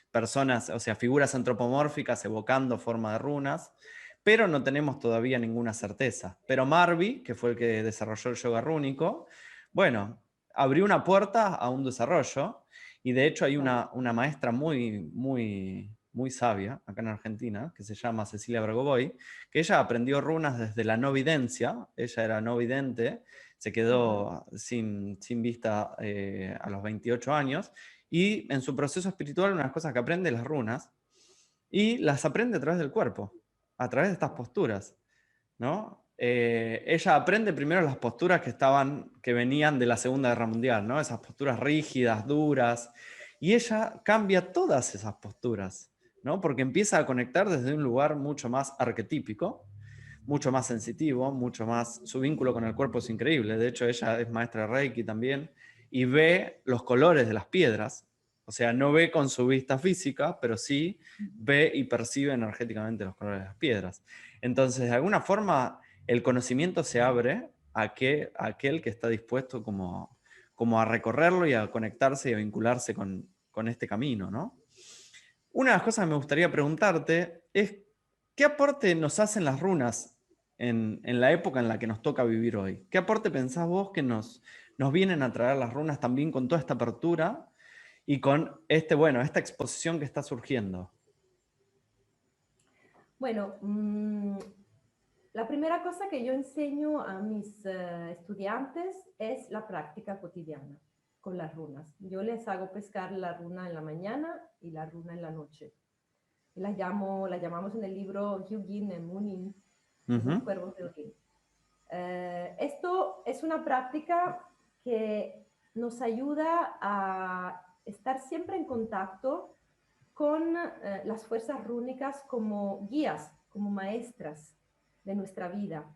personas, o sea, figuras antropomórficas evocando forma de runas, pero no tenemos todavía ninguna certeza. Pero Marvi, que fue el que desarrolló el yoga rúnico, bueno, abrió una puerta a un desarrollo Y de hecho hay Claro. una maestra muy sabia acá en Argentina, que se llama Cecilia Bergoboy, que ella aprendió runas desde la no videncia. Ella era no vidente, se Ujú. quedó sin vista a los 28 años, y en su proceso espiritual una de las cosas que aprende es las runas, y las aprende a través del cuerpo, a través de estas posturas, ¿no? Ella aprende primero las posturas que venían de la Segunda Guerra Mundial, ¿no? Esas posturas rígidas, duras, y ella cambia todas esas posturas, ¿no? Porque empieza a conectar desde un lugar mucho más arquetípico, mucho más sensitivo, mucho más, su vínculo con el cuerpo es increíble. De hecho, ella es maestra de Reiki también, y ve los colores de las piedras. O sea, no ve con su vista física, pero sí ve y percibe energéticamente los colores de las piedras. Entonces, de alguna forma, el conocimiento se abre a aquel que está dispuesto como a recorrerlo y a conectarse y a vincularse con este camino, ¿no? Una de las cosas que me gustaría preguntarte es, ¿qué aporte nos hacen las runas en la época en la que nos toca vivir hoy? ¿Qué aporte pensás vos que nos vienen a traer las runas también con toda esta apertura y con esta exposición que está surgiendo? Bueno, la primera cosa que yo enseño a mis estudiantes es la práctica cotidiana con las runas. Yo les hago pescar la runa en la mañana y la runa en la noche. Y las llamamos en el libro Hyugin and Munin, los dos Ujú. cuervos de Odín. Esto es una práctica que nos ayuda a estar siempre en contacto con las fuerzas rúnicas como guías, como maestras de nuestra vida.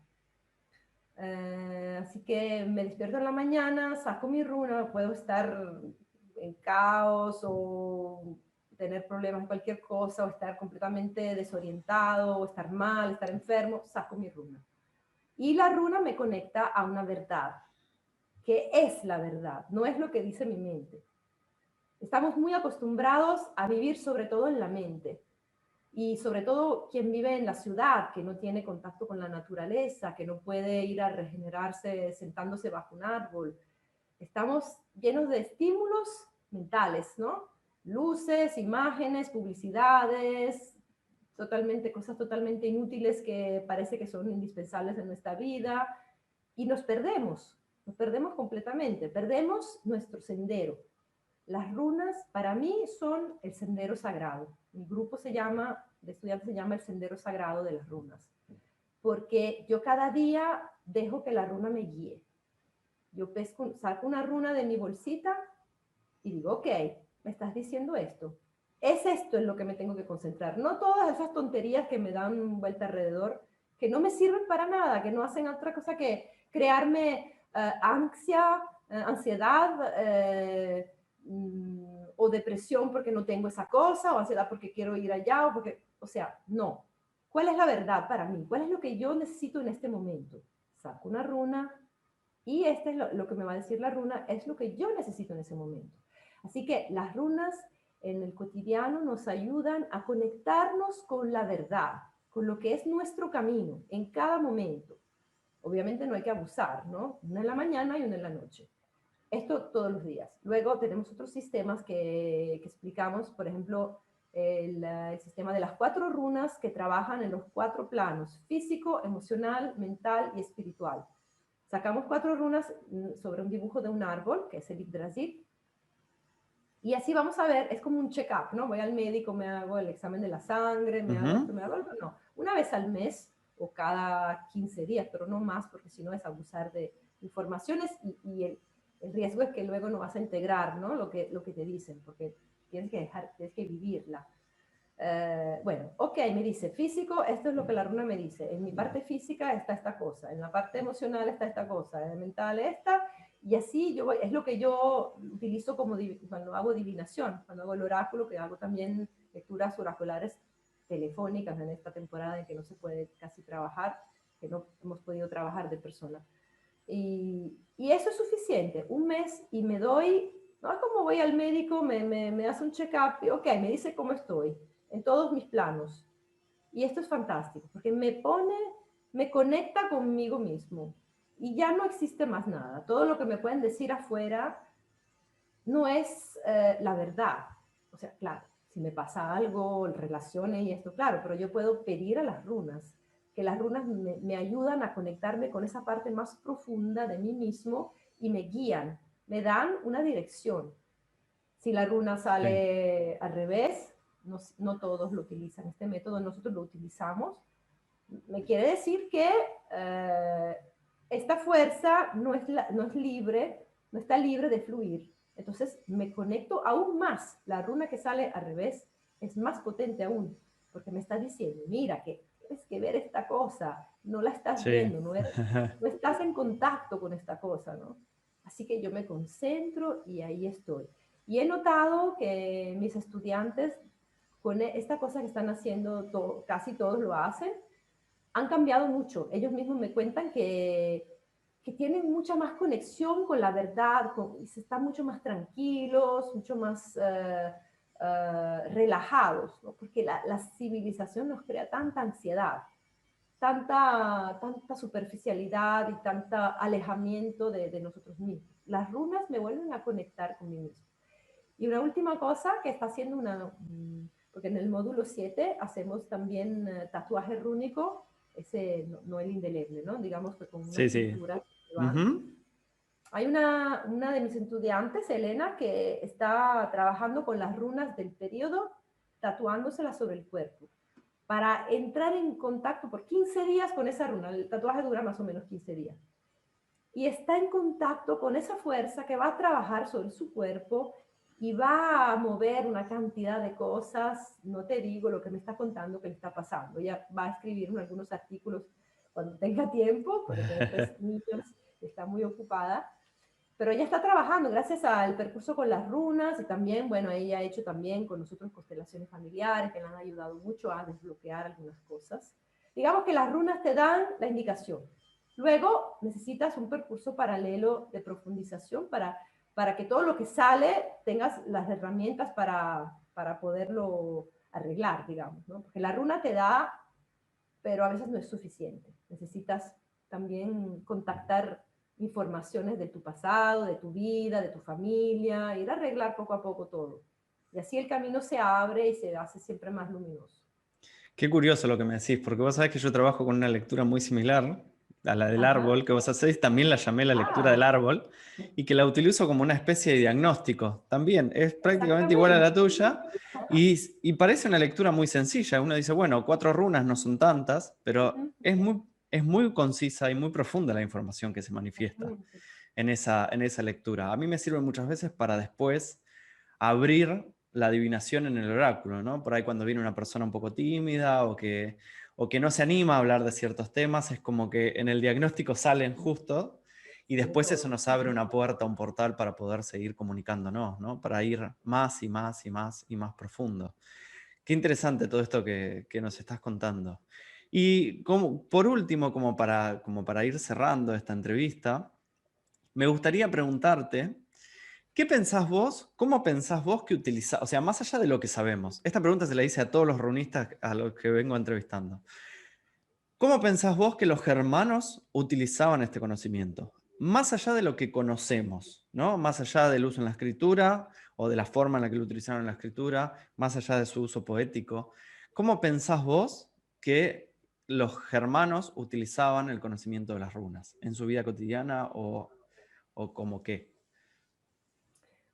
Así que me despierto en la mañana, saco mi runa, puedo estar en caos o tener problemas en cualquier cosa, o estar completamente desorientado, o estar mal, estar enfermo, saco mi runa. Y la runa me conecta a una verdad, que es la verdad, no es lo que dice mi mente. Estamos muy acostumbrados a vivir sobre todo en la mente. Y sobre todo quien vive en la ciudad, que no tiene contacto con la naturaleza, que no puede ir a regenerarse sentándose bajo un árbol. Estamos llenos de estímulos mentales, ¿no? Luces, imágenes, publicidades, cosas totalmente inútiles que parece que son indispensables en nuestra vida, y nos perdemos completamente, perdemos nuestro sendero. Las runas para mí son el sendero sagrado. Mi grupo de estudiantes se llama el sendero sagrado de las runas, porque yo cada día dejo que la runa me guíe. Yo saco una runa de mi bolsita y digo, ok, me estás diciendo esto. Es esto en lo que me tengo que concentrar. No todas esas tonterías que me dan vuelta alrededor, que no me sirven para nada, que no hacen otra cosa que crearme ansiedad o depresión porque no tengo esa cosa, o ansiedad porque quiero ir allá, o sea, no. ¿Cuál es la verdad para mí? ¿Cuál es lo que yo necesito en este momento? Saco una runa y este es lo que me va a decir la runa, es lo que yo necesito en ese momento. Así que las runas en el cotidiano nos ayudan a conectarnos con la verdad, con lo que es nuestro camino en cada momento. Obviamente no hay que abusar, ¿no? Una en la mañana y una en la noche. Esto todos los días. Luego tenemos otros sistemas que explicamos, por ejemplo, el sistema de las 4 runas que trabajan en los 4 planos, físico, emocional, mental y espiritual. Sacamos 4 runas sobre un dibujo de un árbol, que es el Yggdrasil, y así vamos a ver, es como un check-up, ¿no? Voy al médico, me hago el examen de la sangre, me hago esto, Ujú. me hago algo, no. Una vez al mes o cada 15 días, pero no más, porque si no es abusar de informaciones y el riesgo es que luego no vas a integrar, ¿no? Lo que te dicen, porque tienes que vivirla. Bueno, ok, me dice físico, esto es lo que la runa me dice. En mi parte física está esta cosa, en la parte emocional está esta cosa, en la mental esta, y así es lo que yo utilizo cuando hago adivinación, cuando hago el oráculo, que hago también lecturas oraculares telefónicas en esta temporada en que no se puede casi trabajar, que no hemos podido trabajar de persona. Y eso es suficiente, un mes y me doy, no es como voy al médico, me hace un check-up, ok, me dice cómo estoy en todos mis planos. Y esto es fantástico, porque me conecta conmigo mismo. Y ya no existe más nada. Todo lo que me pueden decir afuera no es la verdad. O sea, claro, si me pasa algo, relaciones y esto, claro, pero yo puedo pedir a las runas, que las runas me ayudan a conectarme con esa parte más profunda de mí mismo y me guían, me dan una dirección. Si la runa Sí, sale al revés, no, no todos lo utilizan este método, nosotros lo utilizamos. Me quiere decir que esta fuerza no es libre, no está libre de fluir. Entonces me conecto aún más. La runa que sale al revés es más potente aún, porque me está diciendo, mira, que tienes que ver esta cosa, no la estás sí. viendo, no estás en contacto con esta cosa, ¿no? Así que yo me concentro y ahí estoy. Y he notado que mis estudiantes, con esta cosa que están haciendo, casi todos lo hacen, han cambiado mucho. Ellos mismos me cuentan que tienen mucha más conexión con la verdad, y se están mucho más tranquilos, mucho más relajados, ¿no? Porque la civilización nos crea tanta ansiedad, tanta superficialidad y tanto alejamiento de nosotros mismos. Las runas me vuelven a conectar con mí mismo. Y una última cosa que está haciendo porque en el módulo 7 hacemos también tatuaje rúnico, ese no el indeleble, ¿no? Digamos que con Sí, unas sí. pinturas que van. Ujú. Hay una de mis estudiantes, Elena, que está trabajando con las runas del periodo, tatuándoselas sobre el cuerpo, para entrar en contacto por 15 días con esa runa. El tatuaje dura más o menos 15 días. Y está en contacto con esa fuerza que va a trabajar sobre su cuerpo y va a mover una cantidad de cosas. No te digo lo que me está contando que le está pasando. Ella va a escribir algunos artículos cuando tenga tiempo, porque tiene 3 niños, está muy ocupada, pero ella está trabajando gracias al percurso con las runas y también, bueno, ella ha hecho también con nosotros constelaciones familiares que le han ayudado mucho a desbloquear algunas cosas. Digamos que las runas te dan la indicación. Luego necesitas un percurso paralelo de profundización para que todo lo que sale tengas las herramientas para poderlo arreglar, digamos, ¿no? Porque la runa te da, pero a veces no es suficiente. Necesitas también contactar informaciones de tu pasado, de tu vida, de tu familia, ir a arreglar poco a poco todo. Y así el camino se abre y se hace siempre más luminoso. Qué curioso lo que me decís, porque vos sabés que yo trabajo con una lectura muy similar a la del Ajá. árbol que vos hacéis, también la llamé la lectura del Ah, árbol, y que la utilizo como una especie de diagnóstico. También es prácticamente igual a la exactamente. tuya, y parece una lectura muy sencilla. Uno dice, bueno, 4 runas no son tantas, pero Ujú, es muy concisa y muy profunda la información que se manifiesta exactamente. en esa lectura. A mí me sirve muchas veces para después abrir la adivinación en el oráculo, ¿no? Por ahí cuando viene una persona un poco tímida o que no se anima a hablar de ciertos temas, es como que en el diagnóstico salen justo y Sale después eso todo. nos abre una puerta, un portal para poder seguir comunicándonos, ¿no? Para ir más y más y más y más profundo. Qué interesante todo esto que nos estás contando. Y como, por último, como para ir cerrando esta entrevista, me gustaría preguntarte, ¿qué pensás vos? ¿Cómo pensás vos que utilizás? O sea, más allá de lo que sabemos, esta pregunta se la hice a todos los runistas a los que vengo entrevistando. ¿Cómo pensás vos que los germanos utilizaban este conocimiento? Más allá de lo que conocemos, ¿no? Más allá del uso en la escritura o de la forma en la que lo utilizaron en la escritura, más allá de su uso poético, ¿cómo pensás vos que los germanos utilizaban el conocimiento de las runas en su vida cotidiana o como qué?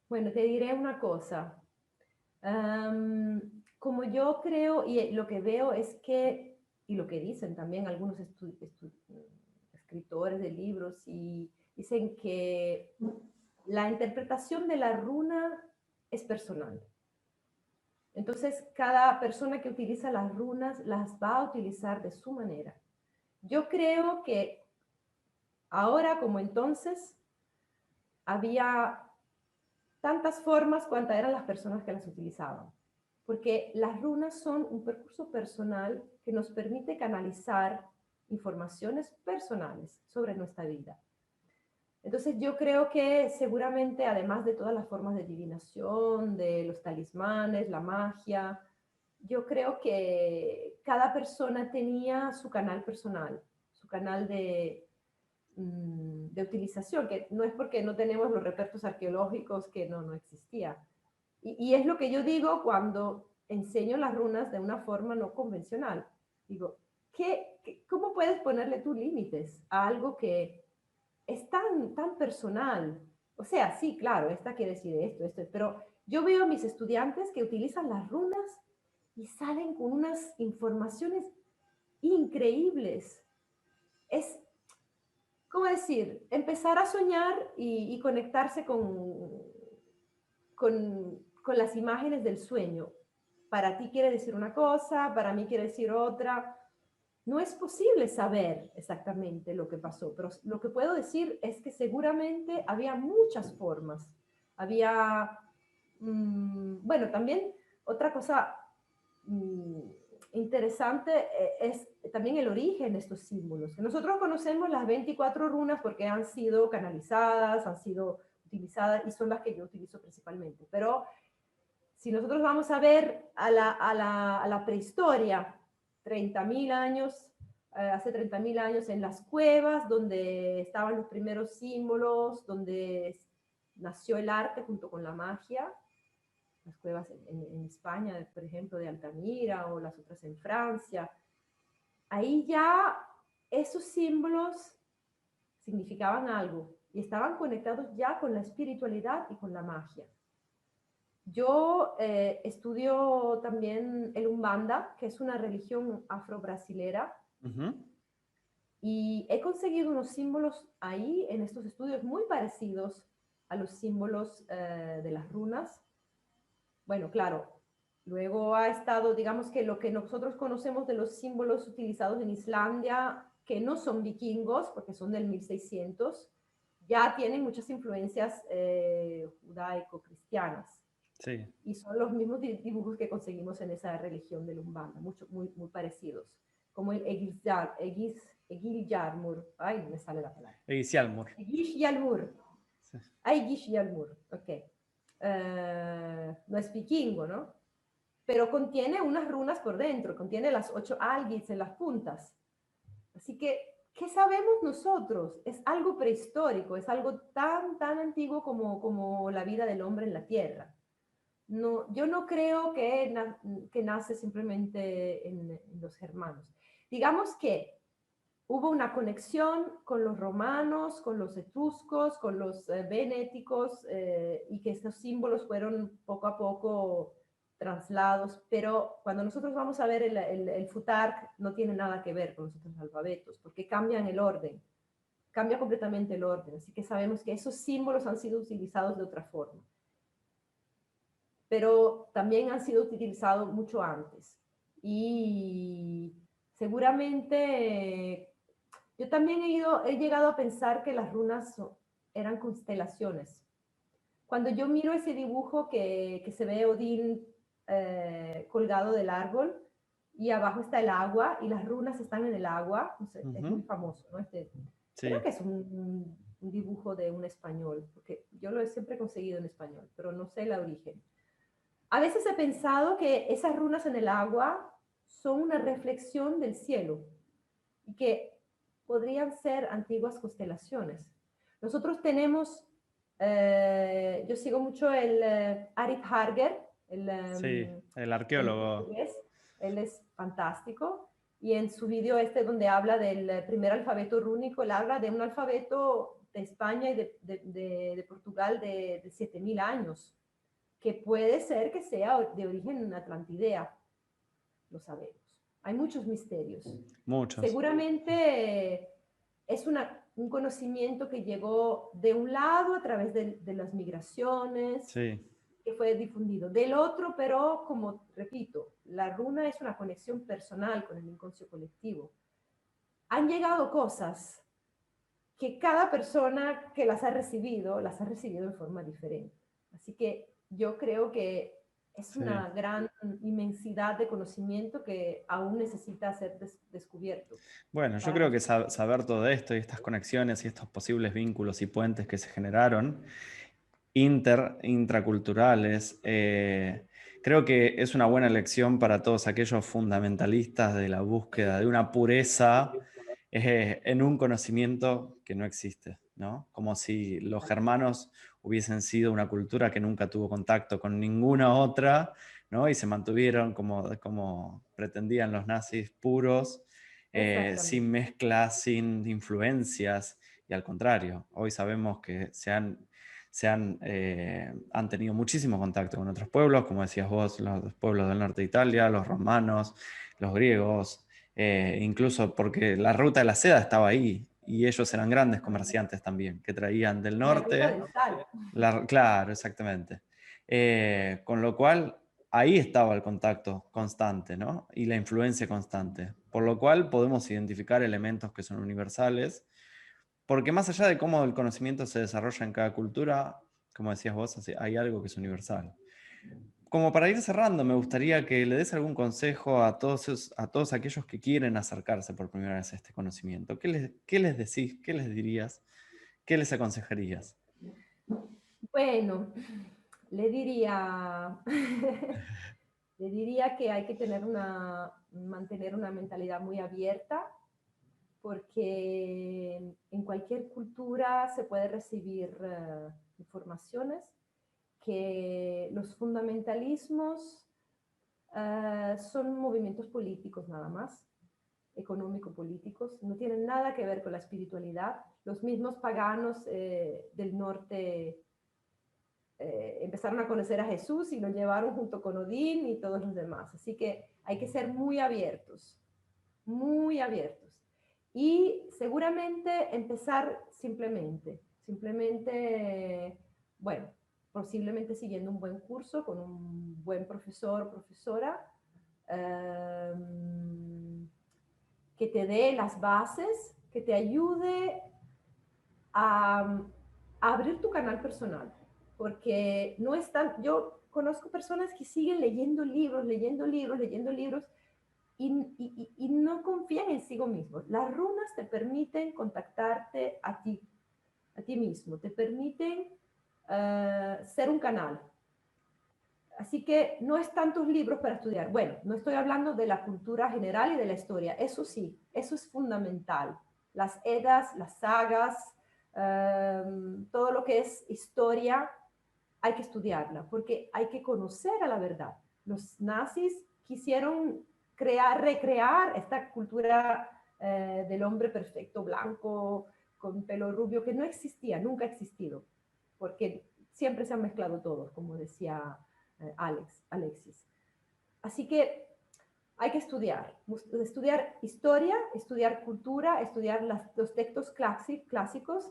Bueno, te diré una cosa. Como yo creo y lo que veo es que, y lo que dicen también algunos escritores de libros, y dicen que la interpretación de la runa es personal. Entonces, cada persona que utiliza las runas las va a utilizar de su manera. Yo creo que ahora como entonces había tantas formas cuantas eran las personas que las utilizaban. Porque las runas son un percurso personal que nos permite canalizar informaciones personales sobre nuestra vida. Entonces yo creo que seguramente, además de todas las formas de adivinación, de los talismanes, la magia, yo creo que cada persona tenía su canal personal, su canal de utilización, que no es porque no tenemos los repertos arqueológicos que no existía. Y es lo que yo digo cuando enseño las runas de una forma no convencional. Digo, ¿cómo puedes ponerle tus límites a algo que es tan personal? O sea, sí, claro, esta quiere decir esto, pero yo veo a mis estudiantes que utilizan las runas y salen con unas informaciones increíbles. Es, ¿cómo decir? Empezar a soñar y conectarse con las imágenes del sueño. Para ti quiere decir una cosa, para mí quiere decir otra. No es posible saber exactamente lo que pasó, pero lo que puedo decir es que seguramente había muchas formas. Había, bueno, también otra cosa interesante es también el origen de estos símbolos. Nosotros conocemos las 24 runas porque han sido canalizadas, han sido utilizadas y son las que yo utilizo principalmente. Pero si nosotros vamos a ver a la prehistoria, 30.000 años, hace 30.000 años en las cuevas, donde estaban los primeros símbolos, donde nació el arte junto con la magia, las cuevas en España, por ejemplo, de Altamira, o las otras en Francia, ahí ya esos símbolos significaban algo y estaban conectados ya con la espiritualidad y con la magia. Yo estudio también el Umbanda, que es una religión afro-brasilera, y he conseguido unos símbolos ahí en estos estudios muy parecidos a los símbolos de las runas. Bueno, claro, luego ha estado, digamos que lo que nosotros conocemos de los símbolos utilizados en Islandia, que no son vikingos, porque son del 1600, ya tienen muchas influencias judaico-cristianas. Sí. Y son los mismos dibujos que conseguimos en esa religión del Umbanda, muy parecidos, como el Egil-Jarmur, ay, me sale la palabra. Egil-Jarmur. Egil-Jarmur. Sí. Egil-Jarmur, ok. No es vikingo, ¿no? Pero contiene unas runas por dentro, contiene las 8 algis en las puntas. Así que, ¿qué sabemos nosotros? Es algo prehistórico, es algo tan antiguo como la vida del hombre en la Tierra. No, yo no creo que nace simplemente en los germanos. Digamos que hubo una conexión con los romanos, con los etruscos, con los benéticos, y que estos símbolos fueron poco a poco traslados, pero cuando nosotros vamos a ver el Futark, no tiene nada que ver con los otros alfabetos, porque cambian el orden, cambia completamente el orden, así que sabemos que esos símbolos han sido utilizados de otra forma, pero también han sido utilizados mucho antes. Y seguramente yo también he llegado a pensar que las runas eran constelaciones. Cuando yo miro ese dibujo que se ve Odín colgado del árbol y abajo está el agua y las runas están en el agua, no sé, es muy famoso, ¿no? Sí. Creo que es un dibujo de un español, porque yo lo he siempre conseguido en español, pero no sé el origen. A veces he pensado que esas runas en el agua son una reflexión del cielo y que podrían ser antiguas constelaciones. Nosotros tenemos, yo sigo mucho el Arif Harger, el arqueólogo. Él es fantástico, y en su vídeo donde habla del primer alfabeto rúnico, él habla de un alfabeto de España y de Portugal de 7.000 años, que puede ser que sea de origen atlantidea, lo sabemos. Hay muchos misterios. Muchos. Seguramente es un conocimiento que llegó de un lado a través de las migraciones, sí, que fue difundido. Del otro, pero como repito, la runa es una conexión personal con el inconsciente colectivo. Han llegado cosas que cada persona que las ha recibido en forma diferente. Así que yo creo que es una gran inmensidad de conocimiento que aún necesita ser descubierto. Bueno, yo creo que saber todo esto y estas conexiones y estos posibles vínculos y puentes que se generaron, intraculturales, creo que es una buena lección para todos aquellos fundamentalistas de la búsqueda de una pureza en un conocimiento que no existe, ¿no? Como si los germanos hubiesen sido una cultura que nunca tuvo contacto con ninguna otra, ¿no? Y se mantuvieron como pretendían los nazis puros, Exactamente. sin mezclas, sin influencias, y al contrario, hoy sabemos que han tenido muchísimo contacto con otros pueblos, como decías vos, los pueblos del norte de Italia, los romanos, los griegos, incluso porque la ruta de la seda estaba ahí y ellos eran grandes comerciantes también, que traían del La ruta norte, del sal. claro, exactamente. Con lo cual, ahí estaba el contacto constante, ¿no? Y la influencia constante, por lo cual podemos identificar elementos que son universales, porque más allá de cómo el conocimiento se desarrolla en cada cultura, como decías vos, hay algo que es universal. Como para ir cerrando, me gustaría que le des algún consejo a todos aquellos que quieren acercarse por primera vez a este conocimiento. ¿Qué les decís? ¿Qué les dirías? ¿Qué les aconsejarías? Bueno, le diría, le diría que hay que mantener una mentalidad muy abierta, porque en cualquier cultura se puede recibir informaciones que los fundamentalismos son movimientos políticos nada más, económico-políticos, no tienen nada que ver con la espiritualidad. Los mismos paganos del norte empezaron a conocer a Jesús y lo llevaron junto con Odín y todos los demás. Así que hay que ser muy abiertos, muy abiertos. Y seguramente empezar simplemente, bueno, posiblemente siguiendo un buen curso con un buen profesor o profesora, que te dé las bases, que te ayude a abrir tu canal personal, porque no están, yo conozco personas que siguen leyendo libros, leyendo libros, leyendo libros, y no confían en sí mismos. Las runas te permiten contactarte a ti mismo, te permiten ser un canal. Así que no están tus libros para estudiar. Bueno, no estoy hablando de la cultura general y de la historia. Eso sí, eso es fundamental. Las edas, las sagas, todo lo que es historia, hay que estudiarla porque hay que conocer a la verdad. Los nazis quisieron recrear esta cultura del hombre perfecto, blanco, con pelo rubio, que no existía, nunca ha existido, porque siempre se han mezclado todos, como decía Alexis. Así que hay que estudiar historia, estudiar cultura, estudiar los textos clásicos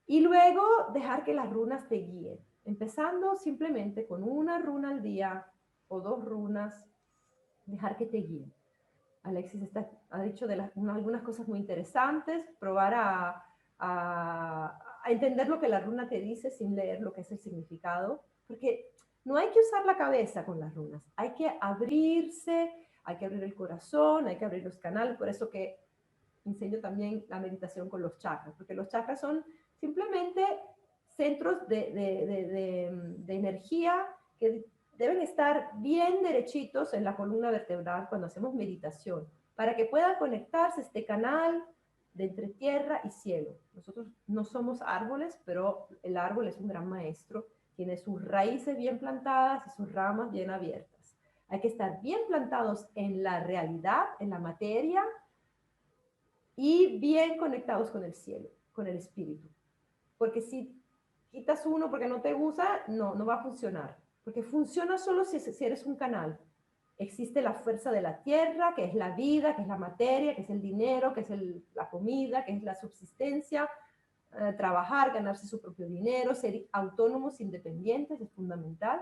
y luego dejar que las runas te guíen, empezando simplemente con una runa al día o dos runas, dejar que te guíen. Alexis ha dicho algunas cosas muy interesantes, probar a entender lo que la runa te dice sin leer lo que es el significado, porque no hay que usar la cabeza con las runas, hay que abrirse, hay que abrir el corazón, hay que abrir los canales, por eso que enseño también la meditación con los chakras, porque los chakras son simplemente centros de energía que deben estar bien derechitos en la columna vertebral cuando hacemos meditación, para que pueda conectarse este canal de entre tierra y cielo. Nosotros no somos árboles, pero el árbol es un gran maestro, tiene sus raíces bien plantadas y sus ramas bien abiertas. Hay que estar bien plantados en la realidad, en la materia, y bien conectados con el cielo, con el espíritu. Porque si quitas uno porque no te gusta, no va a funcionar. Porque funciona solo si eres un canal. Existe la fuerza de la tierra, que es la vida, que es la materia, que es el dinero, que es la comida, que es la subsistencia, trabajar, ganarse su propio dinero, ser autónomos, independientes, es fundamental.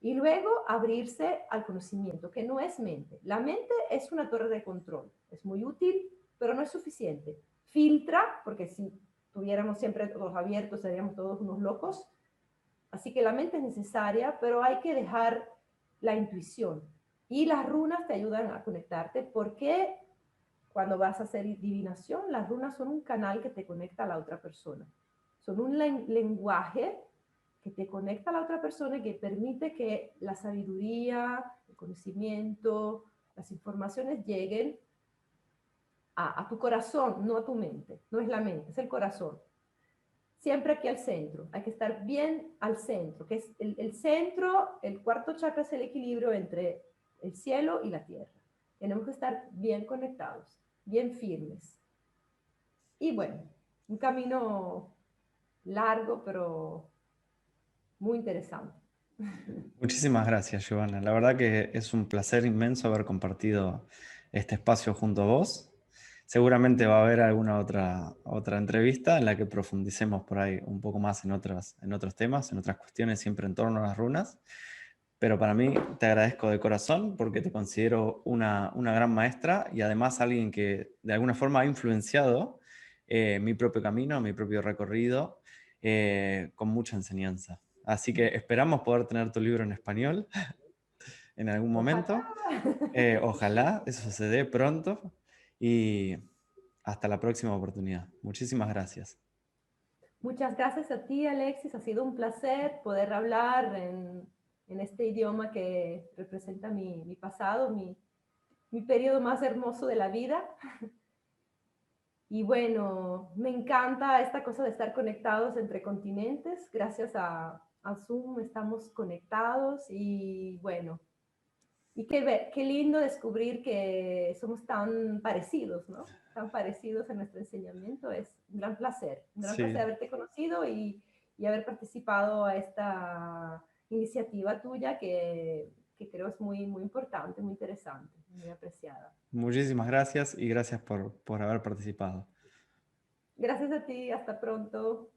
Y luego abrirse al conocimiento, que no es mente. La mente es una torre de control, es muy útil, pero no es suficiente. Filtra, porque si tuviéramos siempre todos abiertos, seríamos todos unos locos. Así que la mente es necesaria, pero hay que dejar la intuición. Y las runas te ayudan a conectarte, porque cuando vas a hacer divinación, las runas son un canal que te conecta a la otra persona. Son un lenguaje que te conecta a la otra persona y que permite que la sabiduría, el conocimiento, las informaciones lleguen a tu corazón, no a tu mente. No es la mente, es el corazón. Siempre aquí al centro. Hay que estar bien al centro, que es el centro, el cuarto chakra es el equilibrio entre el cielo y la tierra. Tenemos que estar bien conectados, bien firmes. Y bueno, un camino largo, pero muy interesante. Muchísimas gracias, Giovanna. La verdad que es un placer inmenso haber compartido este espacio junto a vos. Seguramente va a haber alguna otra entrevista en la que profundicemos por ahí un poco más en otros temas, en otras cuestiones, siempre en torno a las runas. Pero para mí te agradezco de corazón porque te considero una gran maestra y además alguien que de alguna forma ha influenciado mi propio camino, mi propio recorrido con mucha enseñanza. Así que esperamos poder tener tu libro en español en algún Ojalá. momento. Ojalá eso se dé pronto y hasta la próxima oportunidad. Muchísimas gracias. Muchas gracias a ti, Alexis. Ha sido un placer poder hablar en este idioma que representa mi pasado, mi periodo más hermoso de la vida. Y bueno, me encanta esta cosa de estar conectados entre continentes. Gracias a Zoom estamos conectados y bueno, y qué lindo descubrir que somos tan parecidos, ¿no? Tan parecidos en nuestro enseñamiento. Es un gran placer Sí, haberte conocido y haber participado a esta iniciativa tuya que creo es muy, muy importante, muy interesante, muy apreciada. muchísimas gracias y gracias por haber participado. Gracias a ti, hasta pronto.